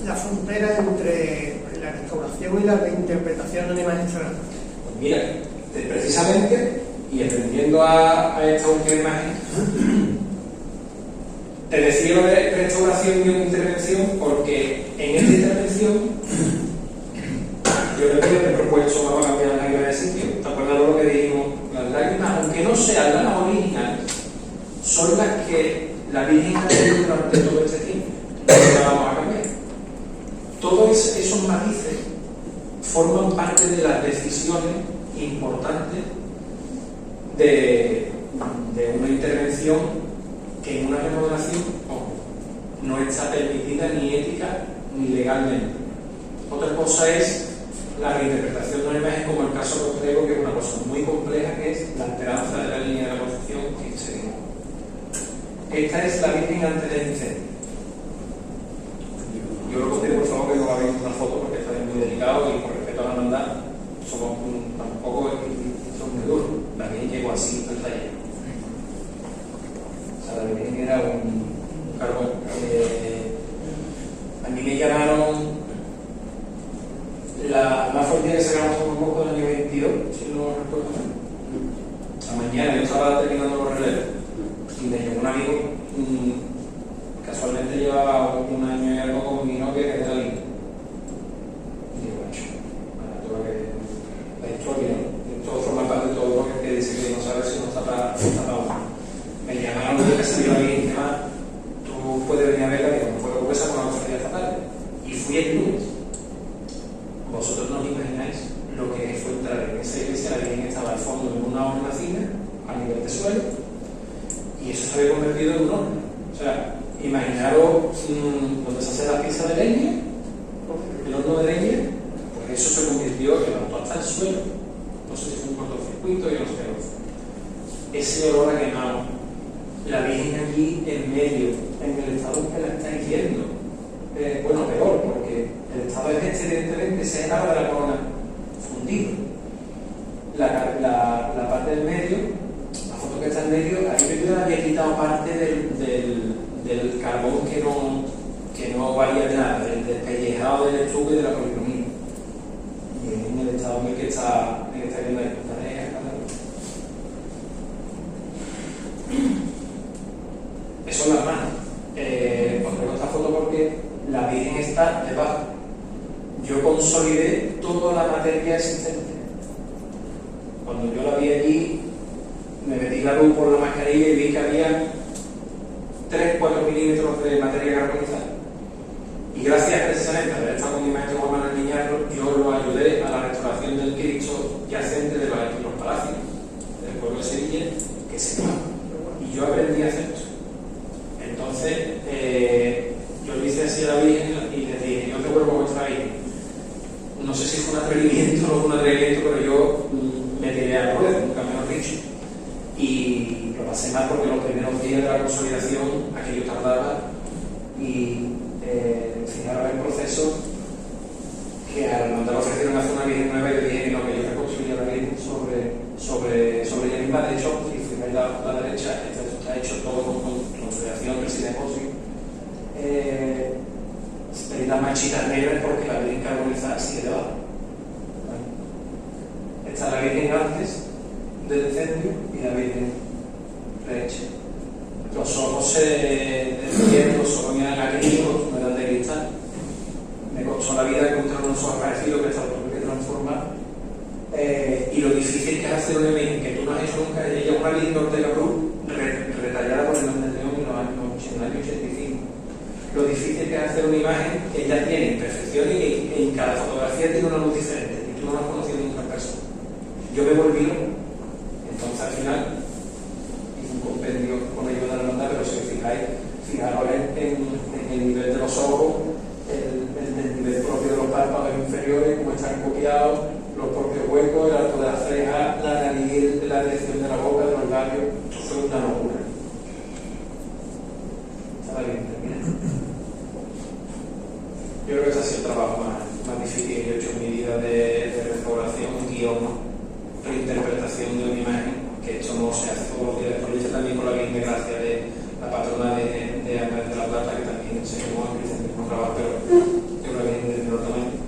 la frontera entre la restauración y la reinterpretación de una imagen sagrada? Pues mira, precisamente, y atendiendo a esta última imagen, te decía lo de restauración y una intervención, porque en esta intervención yo le he propuesto vamos a cambiar las lágrimas de sitio. ¿Te acuerdas de lo que dijimos? Las lágrimas, aunque no sean las originales, son las que la Virgen ha tenido durante todo este tiempo. No las vamos a cambiar. Todos esos matices forman parte de las decisiones importantes de una intervención que en una remodelación no está permitida ni ética ni legalmente. Otra cosa es la reinterpretación de una imagen, como el caso que os traigo, que es una cosa muy compleja, que es la esperanza de la línea de la construcción que seguimos. Esta es la Virgen antes del incendio. Yo lo conté, por favor, que no hagáis una foto porque está muy delicado y por respeto a la hermandad somos tampoco son muy duros. La Virgen llegó así al taller. O sea, la Virgen era un carbón. A mí me llamaron la más fuerte que sacamos un poco del año 22, si no recuerdo mal. La mañana yo estaba terminando los relevos y me llegó un amigo, casualmente llevaba un año y algo con mi novia que era linda. Y digo, macho, todo lo que la historia, ¿no? Todo forma parte de todo lo que dice que no sabe si no está para uno. Me llamaron de que salió alguien y demás, tú puedes venir a verla, que no puedo conversar con la conferencia esta tarde. Y fui el lunes. Vosotros no os imagináis lo que fue entrar en esa iglesia. La Virgen estaba al fondo en una hornacina a nivel de suelo y eso se había convertido en un horno. O sea, imaginaros donde se hace la pizza de leña, el horno de leña, pues eso se convirtió, levantó hasta el suelo. No sé si fue un cortocircuito, yo no sé qué fue. Ese olor a quemado, la Virgen allí en medio, en el estado que la está hirviendo. Bueno, peor, porque el estado es evidentemente se acaba de la corona fundido. La parte del medio, la foto que está en medio, ahí yo le había quitado parte del carbón que no valía de nada, del despellejado del estuco y de la policromía. Y en el estado en el que está viendo ahí. Eso son las manos. Os traigo esta foto porque la Virgen está debajo. Yo consolidé toda la materia existente. Cuando yo la vi allí, me metí la luz por la mascarilla y vi que había 3-4 milímetros de materia carbonizada. Y gracias precisamente a haber estado con mi maestro Juan Manuel Miñarro, yo lo ayudé a la restauración del Cristo yacente de los palacios del pueblo de Sevilla, que se quemó. Y yo aprendí a hacer esto. Entonces, yo le hice así a la Virgen y le dije, yo te vuelvo a vuestra Virgen. No sé si fue un atrevimiento o no fue un atrevimiento, pero yo me tiré a la rueda, nunca mejor dicho. Y lo pasé mal porque los primeros días de la consolidación, aquello tardaba y final era el proceso que al mandar ofrecieron hacer una Virgen nueva y yo dije que no, que yo reconstruí misma, de hecho, si fijáis la derecha, está hecho todo con consolidación, resina epoxi. Las manchitas negras porque la Virgen carbonizada sigue debajo. Está la Virgen antes del incendio y la Virgen rehecha. Los ojos se derritieron, los ojos eran acrílicos, no eran de cristal. Me costó la vida encontrar unos ojos parecidos que están por que transformar. Y lo difícil que es hacer una imagen que tú no has hecho nunca, ella una línea Ortega Cruz retallada por el Hernández León en los años 80 y 85. Lo difícil que es hacer una imagen que ella tiene imperfecciones y en cada fotografía tiene una luz diferente y tú no la has conocido nunca en persona. Yo me volví loco. Entonces al final hice un compendio con ayuda de la hermandad, pero si os fijaros en el nivel de los ojos, el nivel propio de los párpados inferiores, cómo están copiados, los propios huecos, el arco de la ceja, la nariz, la dirección de la boca, de los labios. Esto fue una locura. Estaba bien terminado. Yo creo que ese ha sido el trabajo más difícil que he hecho en mi vida de restauración, guión, reinterpretación de una imagen, que esto no se hace todos los días. Lo hice también con la Virgen de Gracia de la patrona de Ángeles de la Plata, que también se quemó en el mismo trabajo, pero es una Virgen de menor tamaño.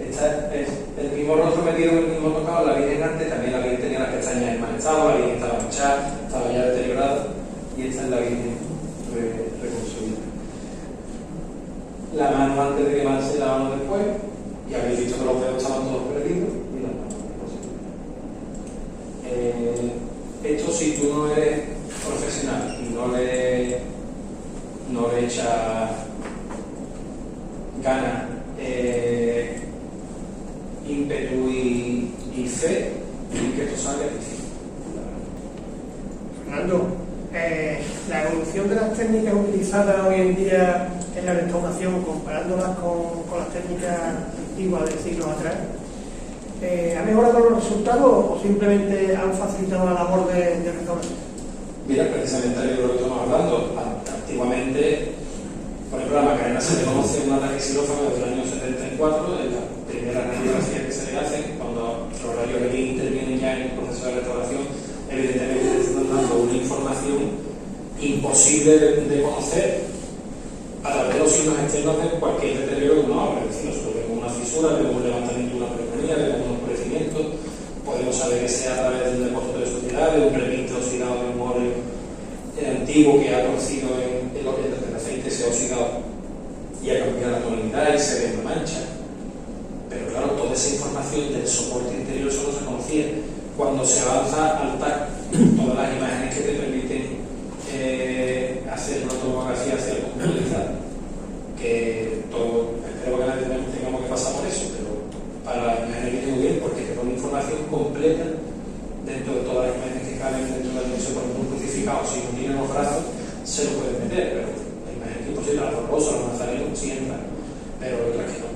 Esta es el mismo rostro metido en el mismo tocado, la Virgen antes, también la Virgen tenía las pestañas en mal estado, la Virgen estaba manchada, estaba ya deteriorada, y esta es la Virgen reconstruida. La mano antes de quemarse y la mano después, y habéis visto que los dedos estaban todos perdidos, y la mano después. Esto, si tú no eres profesional y no le echas ganas, ímpetu y fe, y que esto salga difícil. Fernando, la evolución de las técnicas utilizadas hoy en día en la restauración, comparándolas con las técnicas antiguas de siglos atrás, ¿ha mejorado los resultados o simplemente han facilitado la labor de restauración? Mira, precisamente el libro que estamos hablando, antiguamente, por ejemplo, la Macarena se le conoce un ataque xirófano desde el año 74, en las primeras radiografías que se le hacen, cuando los rayos X intervienen ya en el proceso de restauración, evidentemente están dando una información imposible de conocer a través de los signos externos de cualquier deterioro de una obra. Es decir, nosotros vemos una fisura, vemos un levantamiento de una peritonía, vemos un oscurecimiento, podemos saber que sea a través de un depósito de suciedad, de un repinte oxidado de un óleo antiguo que ha torcido el aceite, se ha oxidado y ha cambiado la tonalidad y se ve una mancha. Pero claro, toda esa información del soporte interior solo se conocía. Cuando se avanza al TAC, todas las imágenes que te permiten hacer una tomografía computarizada, que todo, espero que nadie tengamos que pasar por eso, pero para las imágenes viene muy bien porque te pone información completa dentro de todas las imágenes que caben dentro de la dimensión. Por ejemplo, un crucificado, si no tiene los brazos, se lo pueden meter, pero la imagen es imposible, la rocosa, los nazarenos, sí entran, pero otras que no.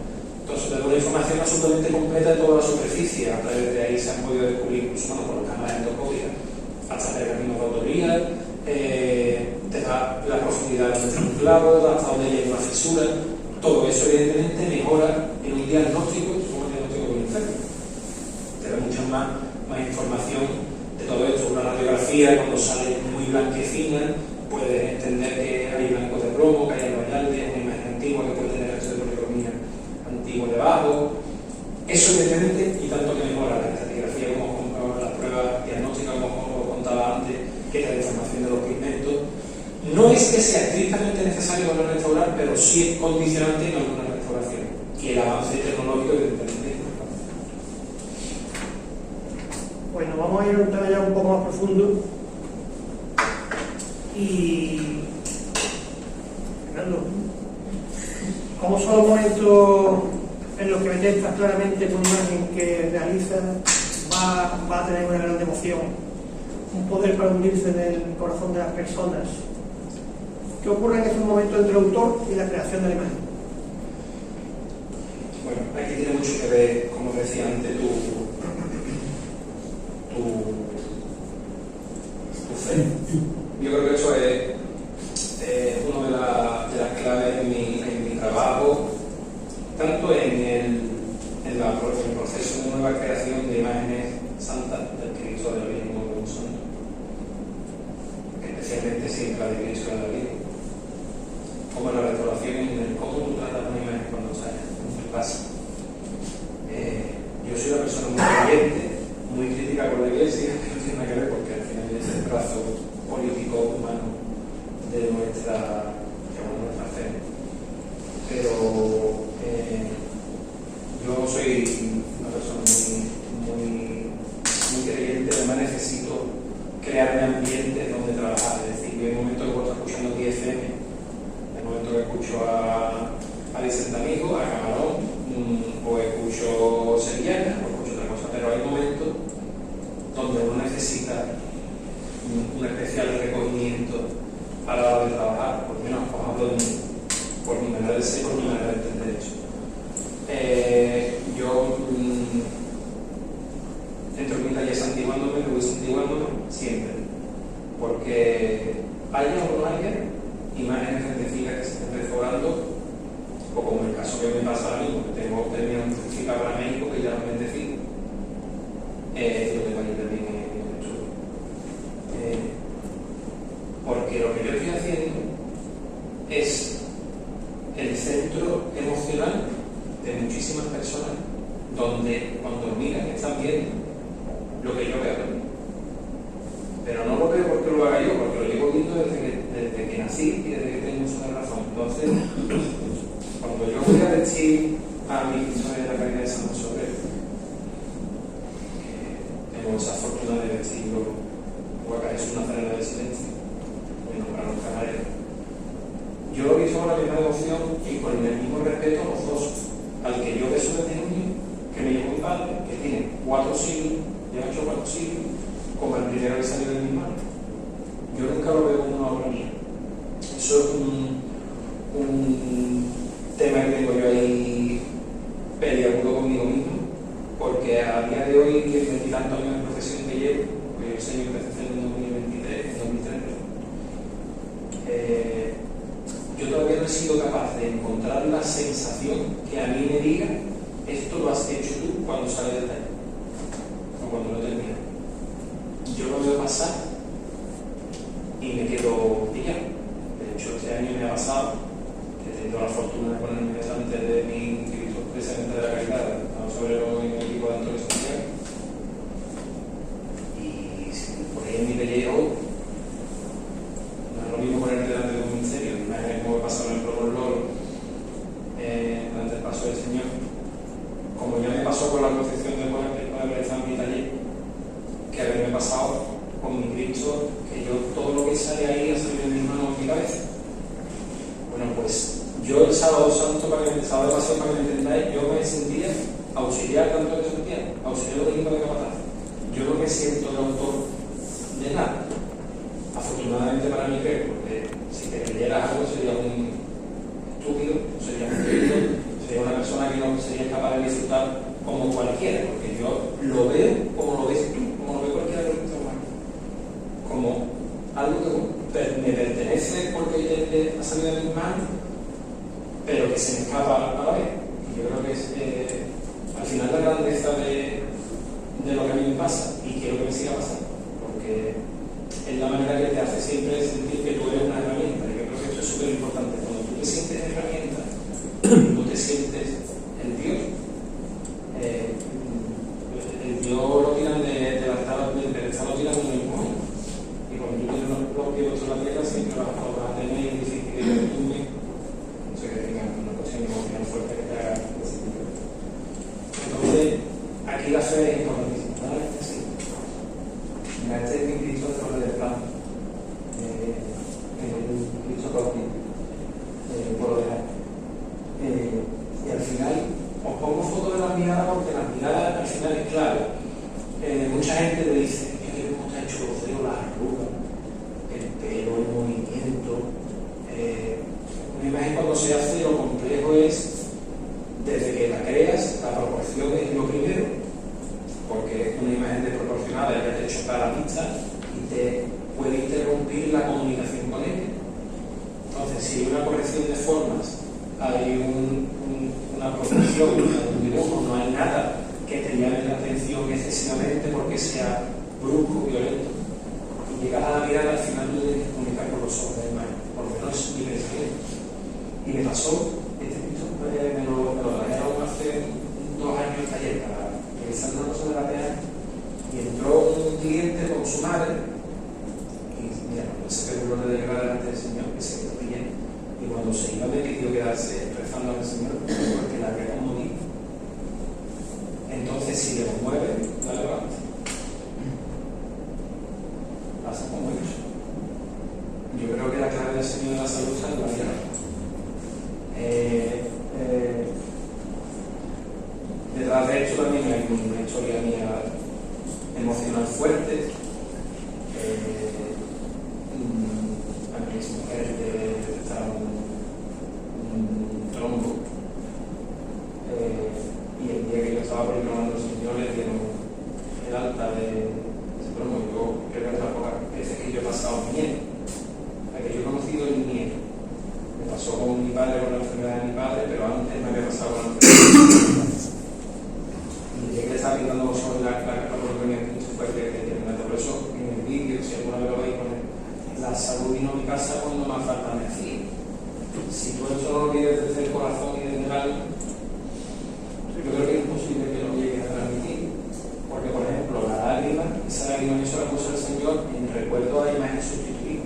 Entonces, te da una información absolutamente completa de toda la superficie. A través de ahí se han podido descubrir, incluso con las cámaras endoscópicas, hasta pergaminos de autoría, te da la profundidad donde está un clavo, hasta donde hay una fisura. Todo eso, evidentemente, mejora en un diagnóstico, como el diagnóstico de un enfermo. Te da mucha más información de todo esto. Una radiografía, cuando sale muy blanquecina, puedes entender que hay blancos de plomo, que hay albayalde, una imagen antigua que puede tener resto de policromía antiguo debajo. Eso, evidentemente, y tanto que mejora la estratigrafía como las pruebas diagnósticas, como contaba antes, que es la información de los pigmentos. No es que sea estrictamente necesario volver a restaurar, pero sí es condicionante en alguna restauración. Y el avance tecnológico, evidentemente, es importante. Bueno, vamos a ir a un tema ya un poco más profundo. Y Fernando, ¿cómo son los momentos en los que detectas claramente tu imagen que realizas va a tener una gran emoción, un poder para hundirse en el corazón de las personas? ¿Qué ocurre en esos momentos entre el autor y la creación de la imagen? Bueno, aquí tiene mucho que ver, como decía antes, tu fe. Yo creo que eso es una de las claves en mi trabajo, tanto en el proceso de nueva creación de imágenes santa del Cristo de la Virgen como un santo, especialmente si entra de Cristo de la Virgen, como en la restauración, en el cómo tú tratas una imagen cuando sales en tu casa. Yo soy una persona muy creyente, muy crítica con la Iglesia, que no tiene nada que ver porque al final es el brazo político humano de nuestra fe. Pero yo soy una persona muy creyente, además necesito crearme ambientes donde trabajar. Es decir, yo hay momentos que puedo estar escuchando 10 FM, hay momentos que escucho a Vicente Amigo, a Camarón, o escucho Sevillana, o escucho otra cosa, pero hay momentos donde uno necesita un especial recogimiento a la hora de trabajar. Por lo menos os hablo de mí, por mi manera de ser, por mi manera de entender eso. Yo entro en mi taller santiguándome, me voy santiguándome siempre, porque haya o no haya imágenes bendecidas que se estén restaurando, o como en el caso que me pasa a mí, porque tengo terminado un certificado para México que ya lo han bendecido, lo tengo ahí también en el estudio. Porque lo que yo estoy haciendo es el centro emocional de muchísimas personas, donde cuando miran están viendo lo que yo veo. Pero no lo veo porque lo haga yo, porque lo llevo viendo desde que nací y desde que tengo uso de razón. Entonces, cuando yo voy a vestir a mi Cristo de la Caridad de San José, tengo esa fortuna de vestirlo, o acá es una Nazareno del Silencio, me nombraron camarero. Yo lo hice con la misma devoción y con el mismo respeto a los dos. Al que yo beso desde niño, que me llevó mi padre, que tiene 4 siglos, lleva hecho 4 siglos, como el primero que salió de mi mano. Yo nunca lo veo como una obra mía. Eso es un tema que tengo yo ahí peleagudo conmigo mismo, porque a día de hoy, que 20 y tantos años de profesión que llevo, porque yo sé que empecé en 2023, en 2003, yo todavía no he sido capaz de encontrar la sensación que a mí me diga esto lo has hecho tú cuando sales del taller o cuando lo terminas. Yo lo veo pasar y me quedo pillado. De hecho, este año me ha pasado que he tenido la fortuna de ponerme delante de mi Cristo presidente de la Caridad, sobre todo en el equipo de Antonio Santiago, y si por ahí en mi pellejo no es lo mismo ponerte delante de un ministerio, imágenes como me pasó en el Pro Loro durante el paso del Señor, como ya me pasó con la concepción de poder realizar mi taller, que haberme pasado con mi Cristo, que yo todo lo que sale ahí ha salido de mis manos en mi cabeza. Bueno, pues yo el sábado santo, el sábado de pasión, para que me entendáis, yo me sentía auxiliar tanto que sentía, auxiliar del equipo de capataz. Yo no me siento el autor de nada. Afortunadamente para mí creo, porque si te creyeras algo sería un estúpido, sería un estúpido, sería una persona que no sería capaz de disfrutar como cualquiera, porque yo lo veo como lo ves tú, como lo ve cualquiera de los humanos, como algo que me pertenece porque ha salido de mis manos, pero que se me escapa a la vez. Y yo creo que es al final la grandeza de lo que a mí me pasa y quiero que me siga pasando, porque es la manera que te hace siempre sentir que tú eres una herramienta. Y yo creo que esto es súper importante. Cuando tú te sientes herramienta, tú te sientes el Dios. El Dios lo tiran del pedestal, lo tiran de un empujo. Y cuando tú tienes los pies sobre la tierra, siempre vas a tener difícil que te tumbe. No sé que tengan una cuestión emocional fuerte que te haga sentir. Entonces, aquí la fe es importantísima. ¿Vale? Sí. Mira, este es mi Cristo de Torre del Plan. El Cristo cósmico. Por lo dejar. Y al final, os pongo fotos de las miradas porque las miradas al final es clave. Mucha gente me dice, mira cómo está hecho los dedos, las arrugas, el pelo, el movimiento. Una imagen cuando se hace, lo complejo es, desde que la creas, la proporción es lo primero, porque es una imagen desproporcionada y ya te choca la vista y te puede interrumpir la comunicación con ella. Entonces, si hay una corrección de formas, hay una proporción, un dibujo, no hay nada que te llame la atención excesiva excesivamente, porque sea brusco, violento. Y llegas a la mirada, al final tú tienes que comunicar con los ojos del imagen, por lo menos mi pensamiento. Y me pasó, este piso me lo trajeron hace 2 años al taller para revisar una cosa de la PA, y entró un cliente con su madre, y mira, cuando se pegó de llegar delante del Señor, que se quedó bien, y cuando se iba me pidió quedarse rezando al Señor, porque la había conmovido. Entonces, si le conmueve, la levanta. Pasa como eso. Yo creo que la clave del Señor de la salud está en la vida. Detrás de esto también hay una historia mía emocional fuerte. A mi exmujer le detectaron un trombo, y el día que yo estaba proclamando al Señor le dieron el alta de ese trombo. Yo creo que es las pocas veces que yo he pasado miedo, que yo he conocido el miedo. Me pasó con mi padre, con la enfermedad de mi padre, pero antes me había pasado con la enfermedad de mi padre. Y el día que le estaba pintando sobre la oportunidad que mucho fuerte que tiene. Por eso, en el vídeo, si alguna vez lo veis, pone la salud vino a mi casa cuando más falta me hacía. Si tú eso no lo vives desde el corazón y desde el alma, yo creo que es imposible que lo llegues a transmitir. Porque, por ejemplo, la lágrima, esa lágrima que la puso el Señor en recuerdo a imagen sustituida.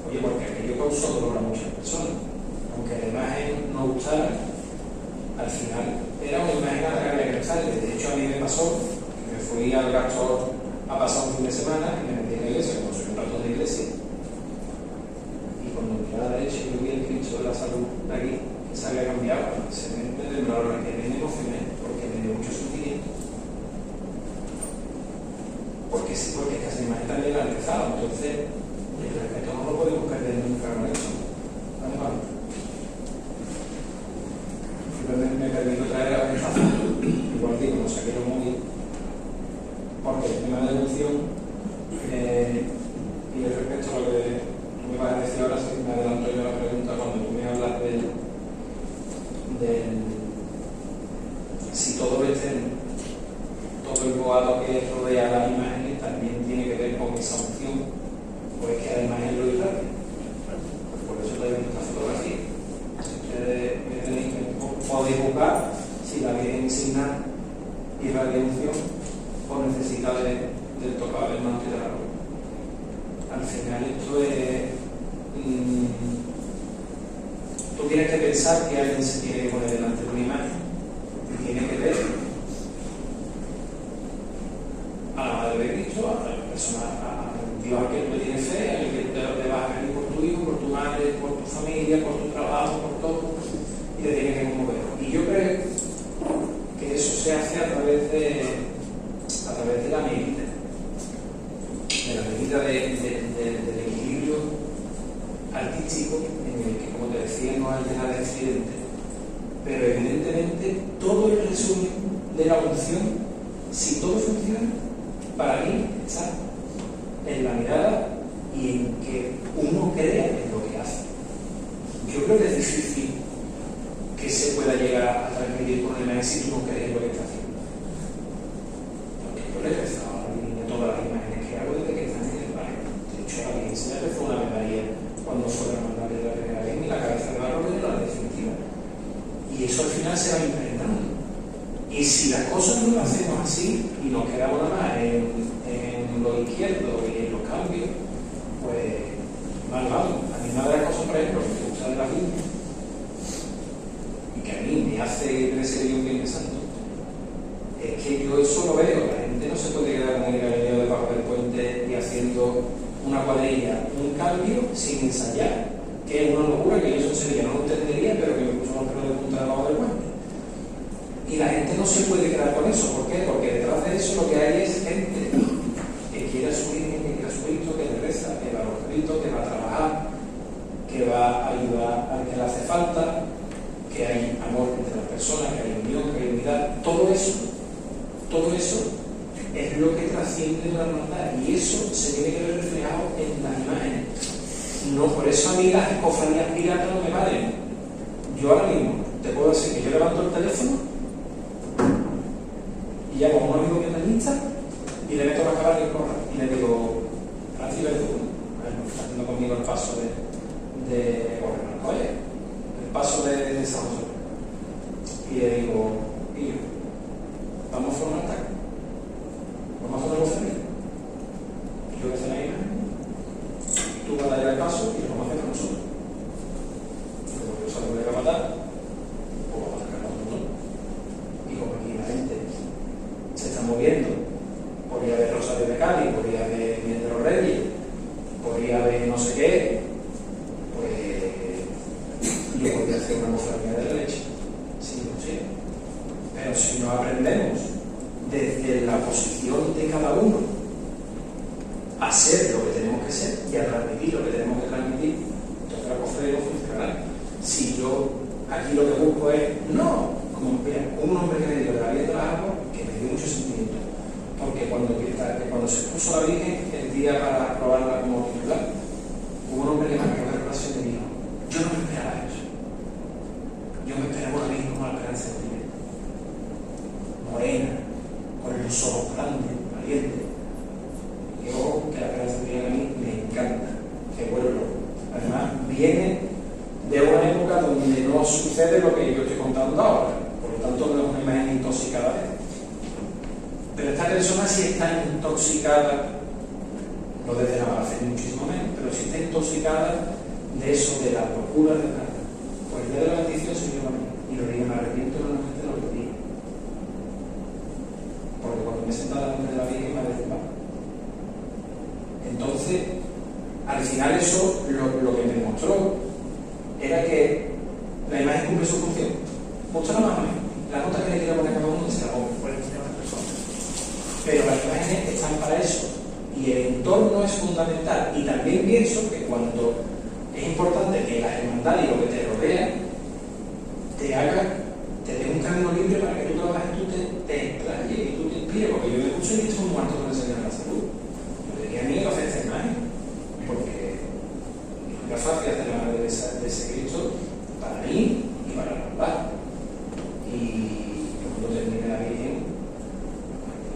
Oye, porque aquello causó dolor a muchas personas. Aunque la imagen no gustara, al final era una imagen a la que había que rezarle. De hecho, a mí me pasó que me fui al gasto a pasar un fin de semana y me metí en la iglesia, como soy un ratón de iglesia. Y cuando miré a la derecha y vi el Cristo de la salud de aquí, que se había cambiado, se me temblaron las piernas y me emocioné, porque me dio mucho sentimiento. Porque sí, porque es que esa imagen también la han rezado. Entonces, el respeto no lo podemos perder nunca con eso. Vale. Me permito traer a esta foto, igual digo, no saqué lo móvil, porque el tema de devoción, y respecto a lo que tú me vas a decir ahora, si me adelanto yo la pregunta, cuando tú me hablas del si todo el boato que rodea las imágenes también tiene que ver con esa opción, pues que la imagen lo irradia. Por eso te digo esta fotografía. Podéis buscar si la Virgen insignia irradia unción o necesita del tocado del manto y de la ropa. Al final esto es tú tienes que pensar que alguien se tiene que poner delante de una imagen y tiene que ver a la madre de Cristo, a la persona, a Dios al que tú le tienes fe, al que te vas a venir por tu hijo, por tu madre, por tu familia, por tu trabajo, por todo, y te tienes que conmover. Y yo creo que eso se hace a través de la medida, del equilibrio artístico, en el que, como te decía, no hay nada de accidente, pero evidentemente todo el resumen de la unción, si todo funciona, para mí está en la mirada y en que uno crea en lo que hace. Yo creo que es difícil que se pueda llegar a transmitir con el imagen si tú no crees en lo que está haciendo. Porque yo le he rezado a la Virgen de todas las imágenes que hago desde que están en el baile. De hecho, a la Virgen se le rezó una Ave María cuando fue a mandar de la primera vez y la cabeza de barro de la definitiva. Y eso al final se va impregnando. Y si las cosas no las hacemos así y nos quedamos nada más en lo izquierdo y en los cambios, pues mal vamos. A mí una de las cosas, por ejemplo, que me gusta de la Biblia y que a mí me hace crecer yo un bien santo, es que yo eso lo veo. La gente no se puede quedar en el Galileo debajo del puente y haciendo una cuadrilla, un cambio sin ensayar, que es una locura que yo eso sería, no lo entendería, pero que me puso los pelos de punta debajo del puente. Y la gente no se puede quedar con eso. ¿Por qué? Porque detrás de eso lo que hay es gente que quiere a su Virgen, que quiere a su Cristo, que le reza, que va a los gritos, que va a trabajar, que va a ayudar al que le hace falta, que hay amor entre las personas, que hay unión, que hay unidad. Todo eso es lo que trasciende una hermandad, y eso se tiene que ver reflejado en las imágenes. No, por eso a mí las cofradías piratas no me valen. Yo ahora mismo te puedo decir que yo levanto el teléfono y llamo a un amigo vietnamita Y le meto la cabra y corra. Y le digo, Francis, ven tú. Está haciendo conmigo el paso oye, el paso de San José. Y le digo, hijo, vamos a formar ataque. Vamos a hacer algo serio. Y yo voy a hacer la imagen. Tú vas a dar el paso y lo vamos a hacer con nosotros. Y como yo sé lo que le va a matar, pues vamos a sacar a nosotros. Y como aquí la gente se está moviendo, podría haber Rosario de Cádiz, podría haber Miel de los Reyes, podría haber no sé qué, pues yo podría hacer una cofradía de la leche, sí o sí. Pero si no aprendemos desde la posición de cada uno a ser lo que tenemos que ser y a transmitir lo que tenemos que transmitir, entonces la cofradía no funcionará. Si yo aquí lo que busco es, no, como mira, un hombre que me dio la vida de las aguas, que me dio mucho sentimiento, porque cuando se puso la Virgen el día para aprobarla como titular, hubo un hombre que me acabó de relación y me dijo, yo no me esperaba eso. Yo me esperaba una Virgen como la Esperanza de Dios, morena, con los ojos grandes, valientes. Y ojo, que la Esperanza de Dios a mí me encanta, que vuelvo. Además, viene de una época donde no sucede lo que yo estoy contando ahora, por lo tanto no es una imagen intoxicada. Pero esta persona sí está intoxicada, no desde la base, muchísimo menos, pero sí está intoxicada de eso, de la locura de nada. Pues el día de la bendición se dio a mí, y lo dije, me arrepiento de la gente lo que dije. Porque cuando me he sentado delante de la Virgen me ha derrumbado. Entonces, al final eso lo que me demostró era que la imagen cumple su función. Mucho nada más, la nota que le quiero poner a cada uno se la pongo por encima de las personas. Pero las imágenes están para eso y el entorno es fundamental. Y también pienso que cuando es importante que la hermandad y lo que te rodea te dé un camino libre para que tú trabajes, tú te explayes y tú te inspires, porque yo me escucho y esto es un muerto con el Señor de la Salud. Yo tenía miedo a hacer esta imagen porque es más fácil hacer la madre de ese Cristo para mí y para la hermandad. Y cuando terminé la Virgen,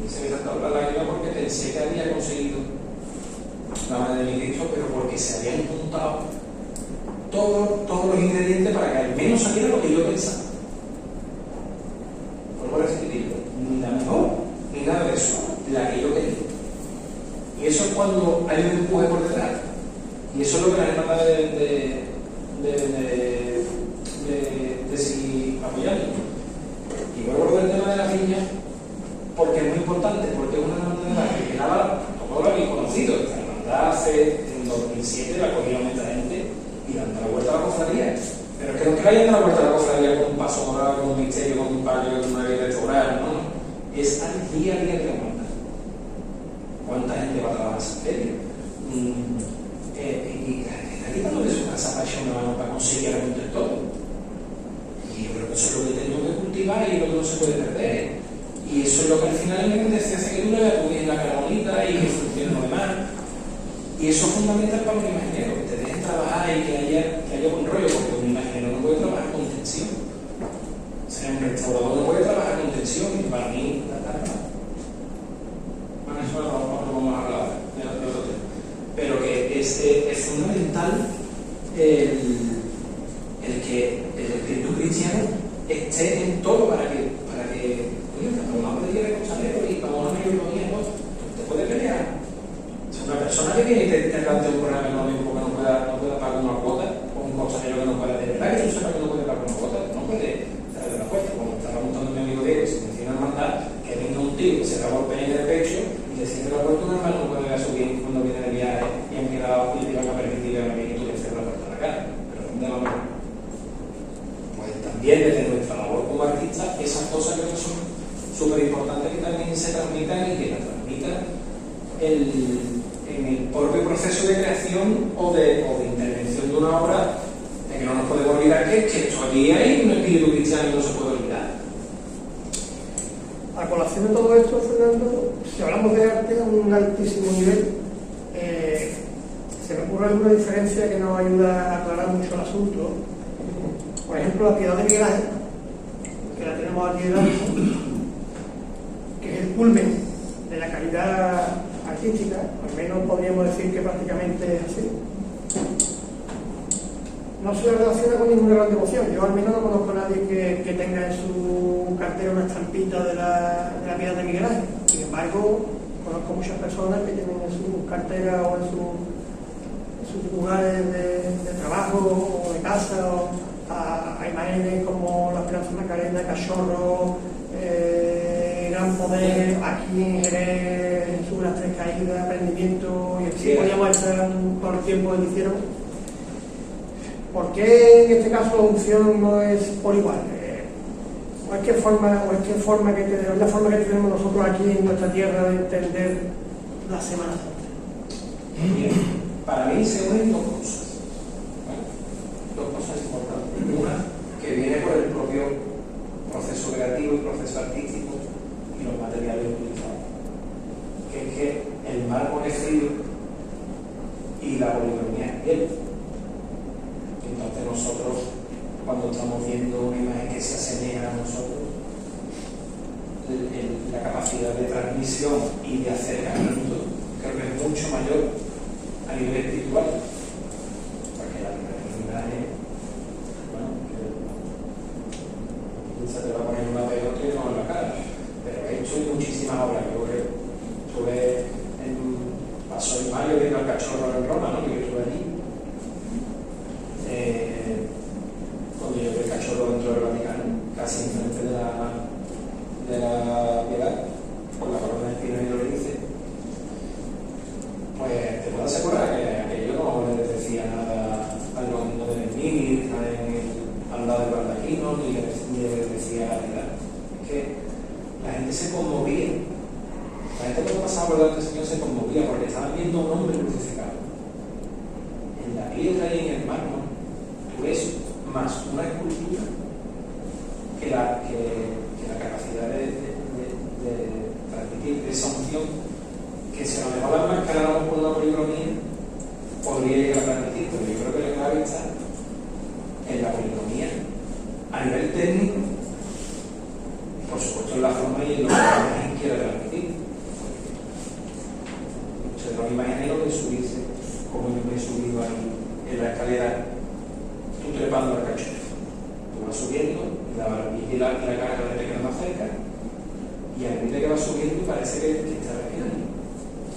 se me saltó la lágrima porque pensé que había conseguido la madre de mi Cristo, pero porque se habían juntado todos los ingredientes para que al menos saliera lo que yo pensaba. Vuelvo a repetirlo, ni la mejor, ni nada de eso, la que yo quería. Y eso es cuando hay un empuje por detrás. Y eso es lo que la hermandad de seguir apoyando. Y vuelvo al tema de las viñas, porque es muy importante, porque es una hermandad que quedaba, todos lo habéis conocido, esta hermandad hace en 2007 la cogía mucha gente y dando la vuelta a la cofradía. Pero es que no es que vayan a dar la vuelta a la cofradía con un paso morado, con un misterio, con un palio, con una vida restaurar, no. Es al día a día de la hermandad. ¿Cuánta gente va a trabajar en esa feria? Y está quitando de su casa apasionada para conseguir algún todo. Y yo creo que eso es lo que tengo que cultivar y lo que no se puede perder. Y eso es lo que al final me hace que tú le veas en la cara bonita y que funcione lo demás. Y eso es fundamental para un imaginero, que te dejen trabajar y que haya buen rollo, porque un imaginero no puede trabajar con tensión. O sea, un restaurador no puede trabajar con tensión, y para mí, bueno, eso lo vamos a hablar de otro tema. Pero que es fundamental el que el espíritu cristiano esté en todo para que oye, vamos a pedir de costalero y vamos a medir los días, te puede pelear. Si una persona que viene y te plantea un programa económico que no pueda pagar una cuota, o un costalero que no pueda, de verdad que tú sepas que no puede pagar una cuota, no puede darle la cuesta. Como estaba montando mi amigo Diego, si menciona hermandad, que venga un tío que se da golpe en el pecho y le cierre la puerta, un hermano no puede ver a su bien cuando viene de viaje y han quedado y le van a permitir a mi que tú le cierres la puerta a la cara. Pero ¿dónde va a ver? Pues también desde nuestra labor como artistas, esas cosas que son súper importantes que también se transmitan y que la transmitan en el propio proceso de creación o de intervención de una obra, de que no nos podemos olvidar que esto aquí hay un espíritu cristiano que no se puede olvidar. A colación de todo esto, Fernando, si hablamos de arte a un altísimo nivel, se me ocurre alguna diferencia que nos ayuda a aclarar mucho el asunto. Por ejemplo, la Piedad de Miguel Ángel, que la tenemos aquí delante, que es el culmen de la calidad artística, al menos podríamos decir que prácticamente es así. No se relaciona con ninguna gran devoción. Yo al menos no conozco a nadie que tenga en su cartera una estampita de la vida de Miguel Ángel. Sin embargo, conozco muchas personas que tienen en su cartera o en sus lugares de trabajo o de casa a imágenes como la Esperanza Macarena, Cachorro, Gran Poder, aquí en Jerez, Jesús, las Tres Caídas, Aprendimiento, y así podríamos estar todo el tiempo que hicieron. ¿Por qué en este caso la unción no es por igual? ¿O es la forma que tenemos nosotros aquí en nuestra tierra de entender la Semana Santa? Bien, para mí se unen dos cosas. Dos cosas importantes. Una, que viene por el propio proceso creativo y proceso artístico y los materiales utilizados. Que es que el mármol es frío y la policromía es hielo. Entonces nosotros, cuando estamos viendo una imagen que se asemeja a nosotros, la capacidad de transmisión y de acercamiento creo que es mucho mayor a nivel espiritual, porque la imagen, bueno, se te va a poner una pelota y no en la cara, pero he hecho muchísimas obras. Yo estuve pasó en mayo viendo al Cachorro en Roma, ¿no? Yo estuve allí. Cuando yo vi el Cachorro dentro del Vaticano, casi enfrente de la piedad, con la corona de espino y lo que dice, pues te puedo asegurar que aquello no le decía nada al gobierno de Benigni, al lado del baldaquino, ni le decía nada. Es que la gente se conmovía. La gente cuando pasaba por delante del Señor se conmovía porque estaban viendo a un hombre crucificado. En la piedra y en el mármol, tú ves más una escultura que la capacidad de transmitir esa unción que si a lo mejor la enmascaráramos por una policromía podría llegar a transmitir, pero yo creo que la clave está en la policromía a nivel técnico, por supuesto en la forma y en lo que la imagen quiere transmitir. Se da una imagen de subirse como yo me he subido ahí en la escalera, tú trepando al Cachorro, tú vas subiendo y la cara te queda más cerca y a medida que vas subiendo parece que estás respirando,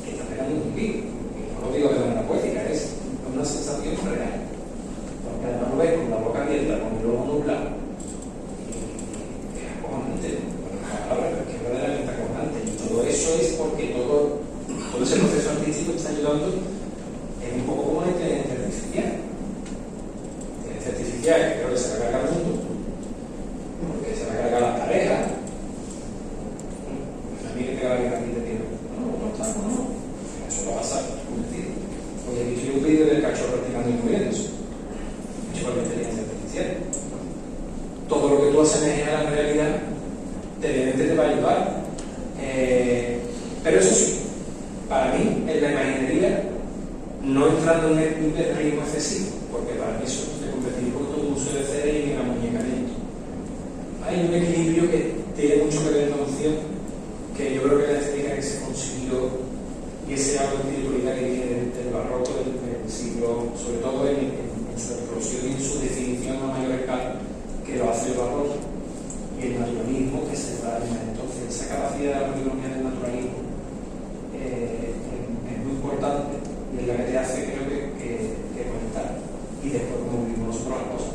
que estás pegando un grito. No lo digo de manera poética, es una sensación real, porque además lo ves con la boca abierta, con el ojo nublado, y es acojonante, bueno, la palabra, pero es que es verdaderamente acojonante, y todo eso es porque todo ese proceso artístico está ayudando. Es un poco como la inteligencia artificial. La inteligencia artificial, que creo que se va a cargar el mundo, porque se va a cargar las parejas. A mí que te va a cargar aquí te digo, no está, no. Eso va a pasar, Oye, he visto un vídeo del Cachorro practicando y moviéndose, hecho por la inteligencia artificial. Todo lo que tú asemejes a la realidad, te va a ayudar. Pero eso sí, para mí, en la imaginería, no entrando en el ritmo excesivo, porque para mí eso se convertiría un poquito en un museo de cera y en una muñeca dentro. Hay un equilibrio que tiene mucho que ver con la unción, que yo creo que la estética que se consiguió y ese algo de espiritualidad que viene del barroco del siglo, sobre todo en su explosión y en su definición a mayor escala, que lo hace el barroco, y el naturalismo que se da entonces esa capacidad de la policromía del naturalismo es muy importante y es la que te hace, creo que conectar y después como vivimos nosotros las cosas,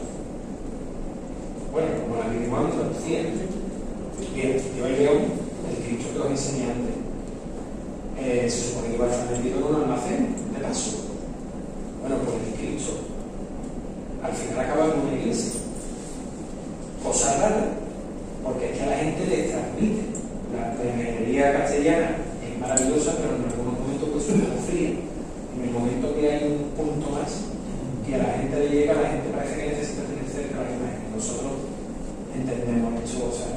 bueno, como la vivimos antes, lo decía. Bien, yo ahí veo el Cristo que os enseñé antes, se supone que va a estar metido en un almacén de paso. Bueno, pues el Cristo al final acaba en una iglesia, cosa rara, porque es que a la gente le transmite. La ingeniería castellana es maravillosa, pero en algunos momentos pues es un poco fría. En el momento que hay un punto más que a la gente le llega, la gente parece que necesita tener cerca la imagen. Nosotros entendemos esto, o sea,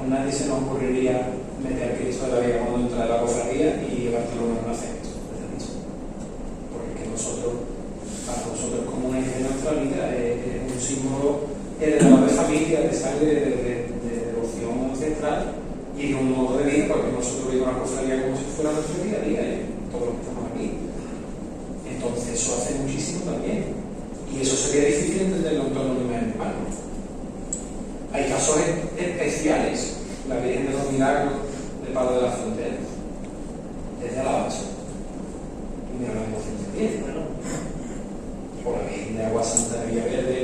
nadie se nos ocurriría meter a Cristo de la vida cuando entra de la cofradía y llevártelo en un acento, porque es que para nosotros como una iglesia de nuestra vida es un símbolo heredado de familia, de sangre, de devoción ancestral, y es un modo de vida, porque nosotros vivimos la cofradía como si fuera nuestro día a día, todos los que estamos aquí. Entonces eso hace muchísimo también, y eso sería difícil entenderlo en torno a un hermano. Hay casos especiales, la Virgen de los Milagros del Palo de la Frontera, desde Alabacho, y mira la emoción que tiene, ¿no? O la Virgen de Agua Santa de Villaverde,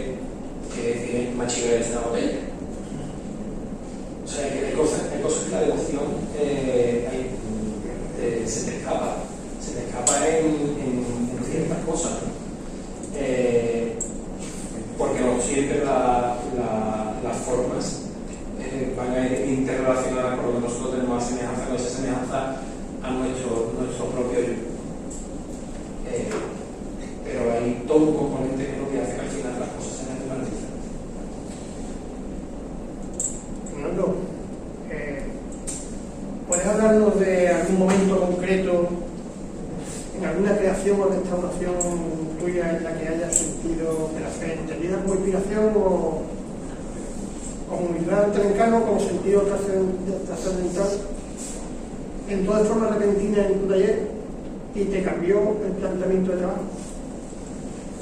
que tiene más chica de esta botella. O sea, que hay cosas que la devoción se te escapa en ciertas cosas, ¿no? Porque no siempre las formas van a ir interrelacionadas con lo que nosotros tenemos a semejanza, con esa semejanza a nuestro propio yo. Pero hay todo un componente que es lo que hace que al final las cosas se naturalizan. Fernando, ¿puedes hablarnos de algún momento concreto en alguna creación o restauración tuya en la que hayas sentido que la fe entendida como inspiración o como humildad ante el encargo, como sentido trascendental, entró de forma repentina en tu taller y te cambió el planteamiento de trabajo?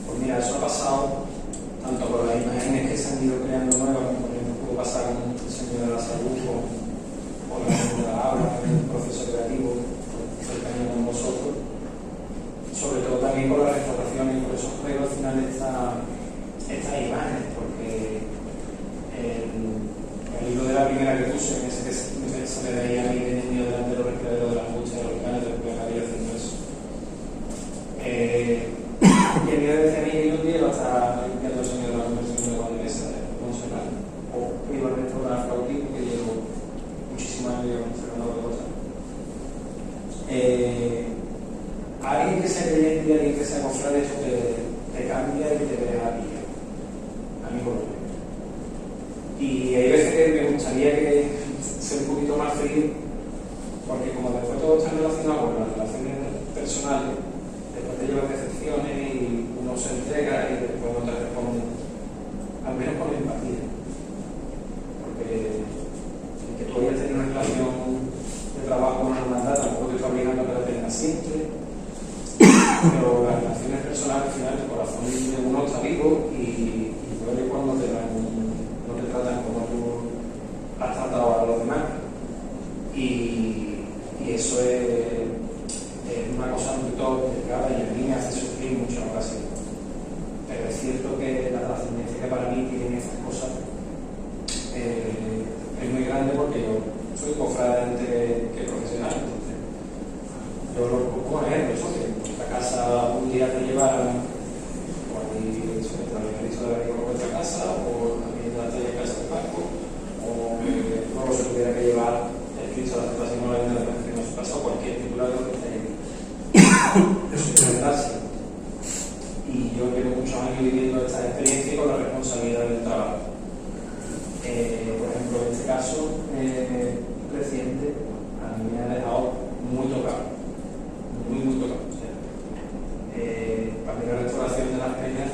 Pues mira, eso ha pasado tanto por las imágenes que se han ido creando nuevas, como por ejemplo pudo pasar con el Señor de la Salud, o la Virgen de la Habla, en un proceso creativo cercano con vosotros, sobre todo también por la restauración, y por eso traigo al final estas imágenes, porque el libro de la primera que puse, en ese que se me veía a mí de niño delante de los respiraderos de las luchas de los canes, de la cabilla haciendo eso. Y el día de a mí que yo un día iba a estar limpiando el sonido de la conversación de la mesa de Monserrat, o iba a restaurar flautismo, que llevo muchísimos años conservando de cosas. Alguien que sea creyente y alguien que sea cofrade, eso te cambia y te deja a ti, a mí por lo menos. Y hay veces que me gustaría que sea un poquito más frío, porque como después todo está relacionado con las relaciones personales, después te llevas decepciones y uno se entrega y después no te responde, al menos con empatía. Porque el que tú hayas tenido una relación de trabajo con una hermandad tampoco te está obligando a que la tengas siempre, pero las relaciones personales al final el corazón de uno está vivo y duele cuando no te tratan como tú has tratado a los demás, y eso es una cosa muy delicada y a mí me hace sufrir mucho en ocasiones. Pero es cierto que la trascendencia que para mí tienen esas cosas es muy grande, porque yo soy cofrade antes que profesional. Entonces yo lo pongo en ejemplo, que en esta casa un día te llevaran, o aquí el hizo de la vida por vuestra casa, o también la talla de casa de Paco, o luego se tuviera que llevar el Cristo de la aceptación o la vida de la gente, no se pasa cualquier titular de lo que esté ahí. Eso es gracia. Y yo llevo muchos años viviendo esta experiencia con la responsabilidad del trabajo. Por ejemplo, en este caso reciente, a mí me ha dejado muy tocado, muy tocado. O sea, para mí la restauración de las peñas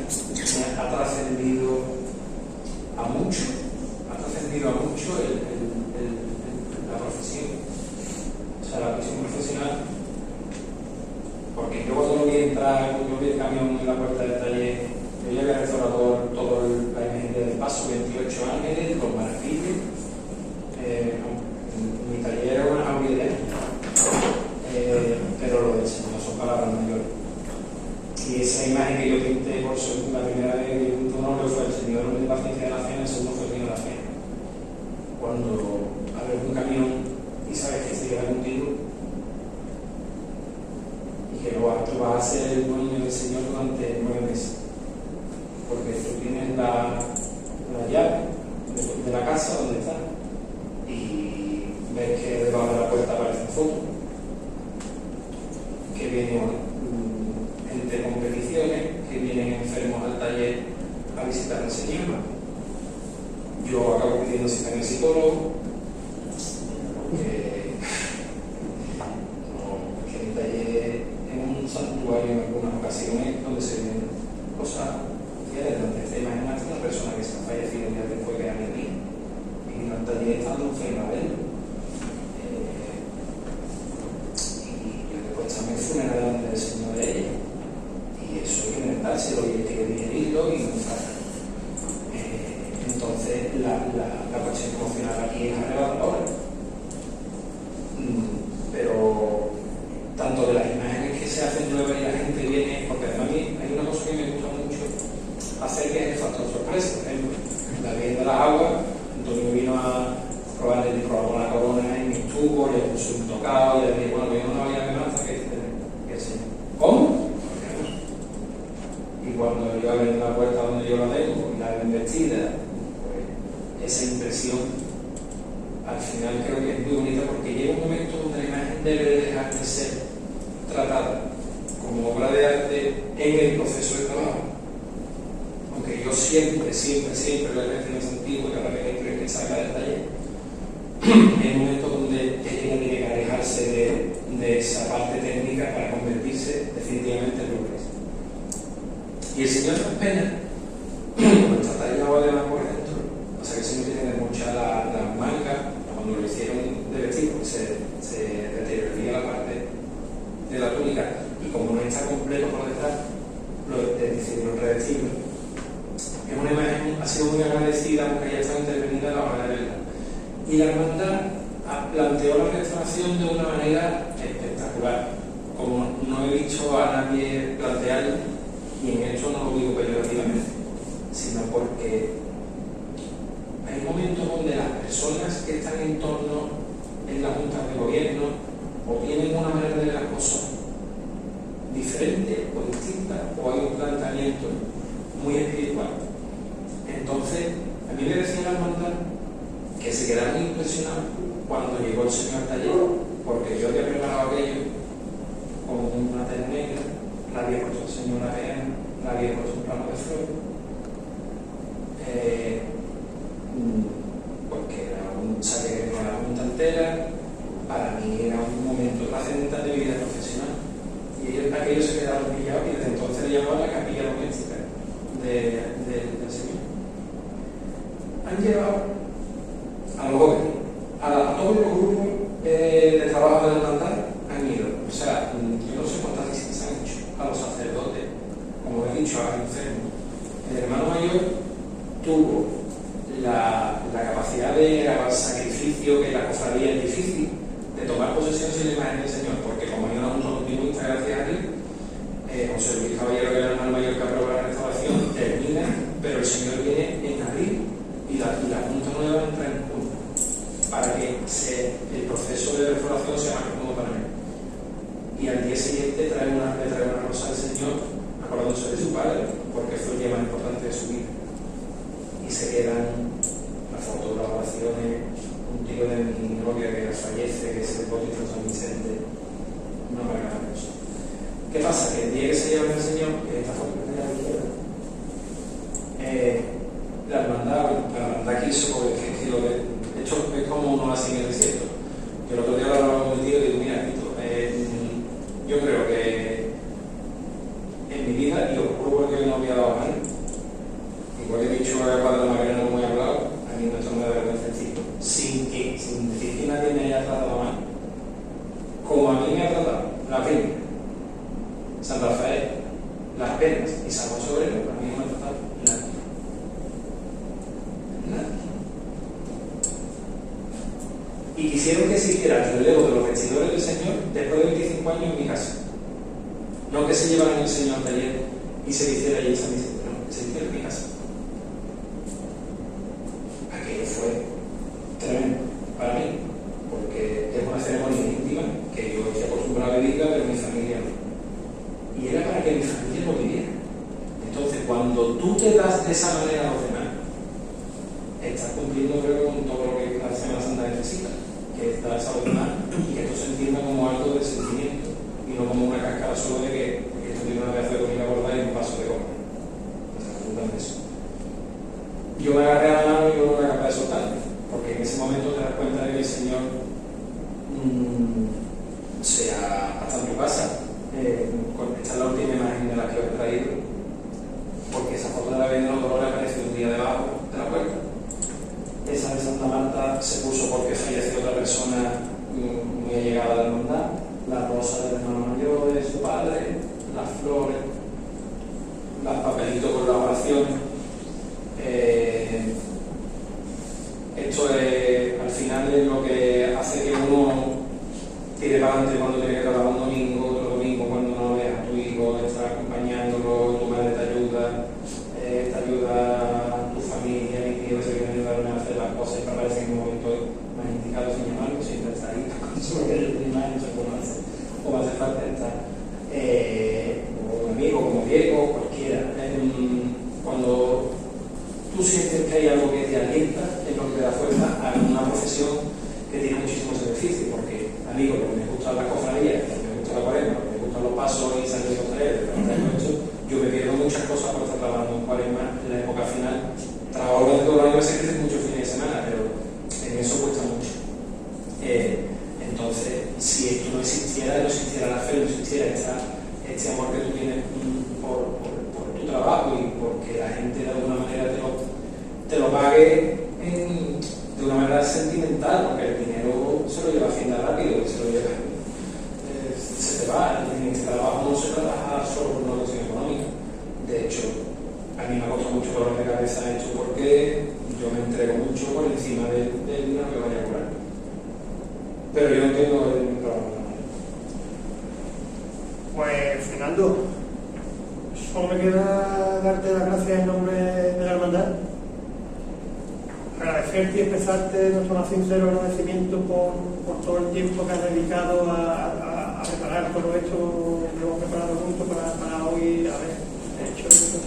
ha trascendido a mucho la profesión. O sea, la profesión profesional, porque yo cuando vi entrar, cuando vi el camión en la puerta del taller, yo ya había restaurado toda la imagen del paso, 28 ángeles, los marfiles. Mi taller era una jauría, pero lo del Señor son palabras mayores. Y esa imagen que yo pinté por segunda, la primera vez que pinté un óleo fue el Señor de paciencia de la fe, el segundo fue el Señor de la fe. Cuando abres un camión y sabes que se queda contigo y que tú vas a ser el dueño del Señor durante 9 meses, porque tú tienes la llave de la casa donde está, y ves que debajo de la puerta aparece una foto que viene gente con peticiones, que vienen enfermos al taller a visitar al Señor. Yo acabo pidiendo cita en el psicólogo, porque el taller es un santuario en algunas ocasiones donde se ven cosas donde te imaginas una persona que se ha fallecido un día después que alguien aquí, y en el taller estando enferma de él. tubo, ya puso un tocado, ya dije, bueno, yo no había esperanza que el Señor. ¿Cómo? Y cuando yo abrí la puerta donde yo la tengo y la investida, pues esa impresión al final creo que es muy bonita, porque llega un momento donde la imagen debe de dejar de ser tratada como obra de arte en el proceso de trabajo. Aunque yo siempre lo he recibido sentido cada vez que creo que salga del taller, hay momentos donde ella tiene que alejarse de esa parte técnica para convertirse definitivamente en lo que es. Y el Señor nos pena cuando está tallado además por dentro. O sea que el Señor tiene mucha la manga, cuando lo hicieron de vestir, porque se deterioraría la parte de la túnica, y como no está completo por detrás, decidieron revestirlo. Es una imagen, ha sido muy agradecida porque ya está intervenida la hora de verla. Y la hermandad planteó la restauración de una manera espectacular, como no he visto a nadie plantearlo, y en esto no lo digo peyorativamente, sino porque hay momentos donde las personas que están en torno en las juntas de gobierno o tienen una manera de ver las cosas diferente o distinta, o hay un planteamiento muy espiritual. Entonces, a mí me decía la hermandad que se quedaron impresionados cuando llegó el Señor al taller, porque yo había preparado aquello con una tela negra, la había puesto el Señor una pena, la había puesto un plano de flores, porque sabía que no era una entera, para mí era un momento trascendental de mi vida profesional, y aquellos se quedaron pillados, y desde entonces le llamaban la capilla doméstica del Señor. Han llevado a los jóvenes, a todos los grupos de trabajo de la hermandad han ido. O sea, yo no sé cuántas visitas han hecho a los sacerdotes, como he dicho, a los enfermos. El hermano mayor tuvo la capacidad de sacrificio, que la cofradía es difícil, de tomar posesión sin la imagen del Señor, porque como hay una junta continuista, gracias a Dios, José Luis Caballero, que era el hermano mayor que aprobó la restauración, termina, pero el Señor viene en abril y la junta nueva entra en junio, para que el proceso de restauración sea más cómodo para él. Y al día siguiente le trae una rosa al Señor, acordándose de su padre, porque fue el día más importante de su vida. Y se quedan las fotos, las oraciones, un tío de mi novia que fallece, que es el depósito de San Vicente, una marca de eso. ¿Qué pasa? Que el día que se lleva el Señor, esta foto que tenía a la izquierda, la hermandad quiso, porque es que de hecho es como uno así en el desierto. Yo el otro día hablaba con un tío y digo, mira, Tito, yo creo que en mi vida, y os juro porque no había dado a nadie, igual que he dicho que el padre de la Macarena no me ha hablado, a mí esto no me da vergüenza decirlo, sin decir que nadie me haya tratado mal, como a mí me ha tratado la Virgen, San Rafael, las Penas y San José Obrero, a mí no me ha tratado nadie. Y quisieron que se hiciera el relevo de los vestidores del Señor después de 25 años en mi casa. No que se llevaran el Señor al taller y se hiciera allí en San Vicente, no, que se hiciera en mi casa. Aquello fue tremendo para mí, porque es una ceremonia íntima que yo estoy acostumbrado a vivirla, pero mi familia no. Y era para que mi familia lo viviera. Entonces, cuando tú te das de esa manera a los demás, estás cumpliendo, creo, con todo lo que la Semana Santa necesita, que es dar salud humana y que esto se entienda como algo de sentimiento y no como una cascada solo de que esto tiene una pedazo de comida gorda y un paso de comer. O sea, no es eso. Yo me agarré a la mano y yo no era capaz de soltarme, porque en ese momento te das cuenta de que el Señor, hasta en tu casa, esta es la última imagen de la que os he traído, porque esa foto de la Virgen de los Dolores apareció un día debajo de la puerta. Esa de Santa Marta se puso porque falleció otra persona muy allegada a la hermandad, la rosa del hermano mayor de su padre, las flores, los papelitos con las oraciones. Esto al final es lo que hace que uno tire para adelante cuando tiene que trabajar un domingo, otro domingo cuando no ves a tu hijo, estás acompañándolo, tu madre te ayuda a tu familia, mi tío se viene a ayudarme a hacer las cosas y me parece que en un momento más indicado sin llamarlo, siempre está ahí. sobre que yo misma he hecho o me hace falta estar. Como un amigo, como Diego, cualquiera. Cuando tú sientes que hay algo que te alienta, es lo que te da fuerza a una profesión que tiene muchísimos beneficios, porque a mí, porque me gustan las cofradías, porque me gusta la cuaresma, porque me gustan los pasos y salir de costaleros, yo me pierdo muchas cosas por estar trabajando en cuaresma en la época final. Trabajo durante todo el año, se crece muchos fines de semana, pero en eso cuesta mucho. Entonces, si esto no existiera la fe, no existiera este amor que tú tienes por tu trabajo y porque la gente de alguna manera te lo pague de una manera sentimental, porque el dinero se lo lleva Hacienda rápido, se lo lleva, se te va. En este trabajo no se trabaja solo por una cuestión económica. De hecho, a mí me ha costado mucho dolor de cabeza esto porque yo me entrego mucho por encima del dinero que vaya a cobrar. Pero yo no entiendo el trabajo. Pues, Fernando, solo me queda darte las gracias en nombre de la hermandad. Agradecerte y expresarte nuestro más sincero agradecimiento por todo el tiempo que has dedicado a preparar todo esto. Lo hemos preparado juntos para hoy haber hecho esto.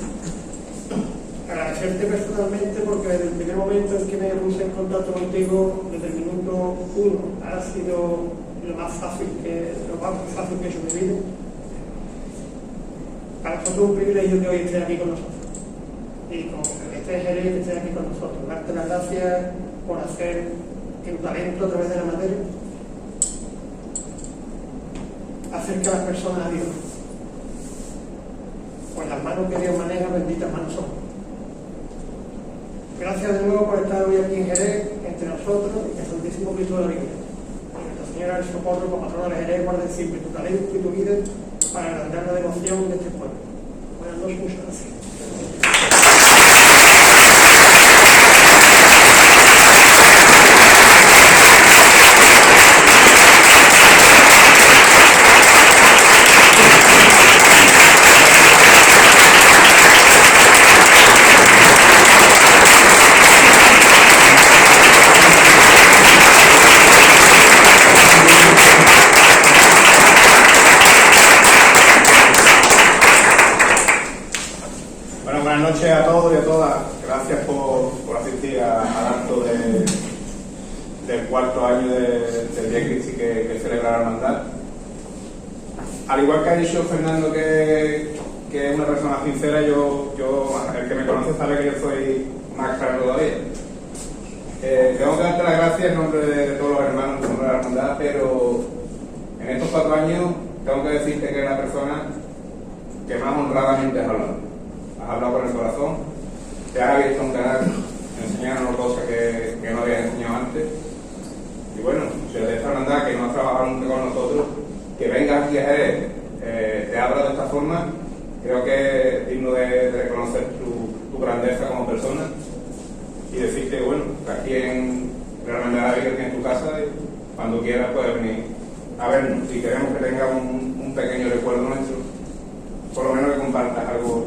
Agradecerte personalmente porque desde el primer momento en que me puse en contacto contigo, desde el minuto 1, ha sido lo más fácil que he hecho en mi vida. Para nosotros es un privilegio que hoy estés aquí con nosotros. Y con este Jerez que estés aquí con nosotros. Darte las gracias por hacer que tu talento a través de la materia acerque a las personas a Dios. Pues las manos que Dios maneja, benditas manos son. Gracias de nuevo por estar hoy aquí en Jerez, entre nosotros, y que el Santísimo Cristo de la Virgen, Nuestra Señora del Socorro, como patrona de Jerez, guarde siempre tu talento y tu vida para agrandar la devoción de este pueblo. Buenas noches, muchas gracias. Buenas noches a todos y a todas. Gracias por asistir al acto del cuarto año del Vía Cristi que celebra la hermandad. Al igual que ha dicho Fernando que es una persona sincera, yo el que me conoce sabe que yo soy más claro todavía. Tengo que darte las gracias en nombre de todos los hermanos, en nombre de la hermandad, pero en estos 4 años tengo que decirte que eres la persona que más honradamente has hablado. Has hablado con el corazón, te has abierto un canal enseñándonos cosas que no habías enseñado antes. Y bueno, desde esta hermandad que no has trabajado nunca con nosotros, que vengas aquí a Jerez, te habla de esta forma, creo que es digno de reconocer tu grandeza como persona y decirte, bueno, que aquí en la hermandad de la Virgen tienes tu casa y cuando quieras puedes venir a vernos. Y queremos que tengas un pequeño recuerdo nuestro, por lo menos que compartas algo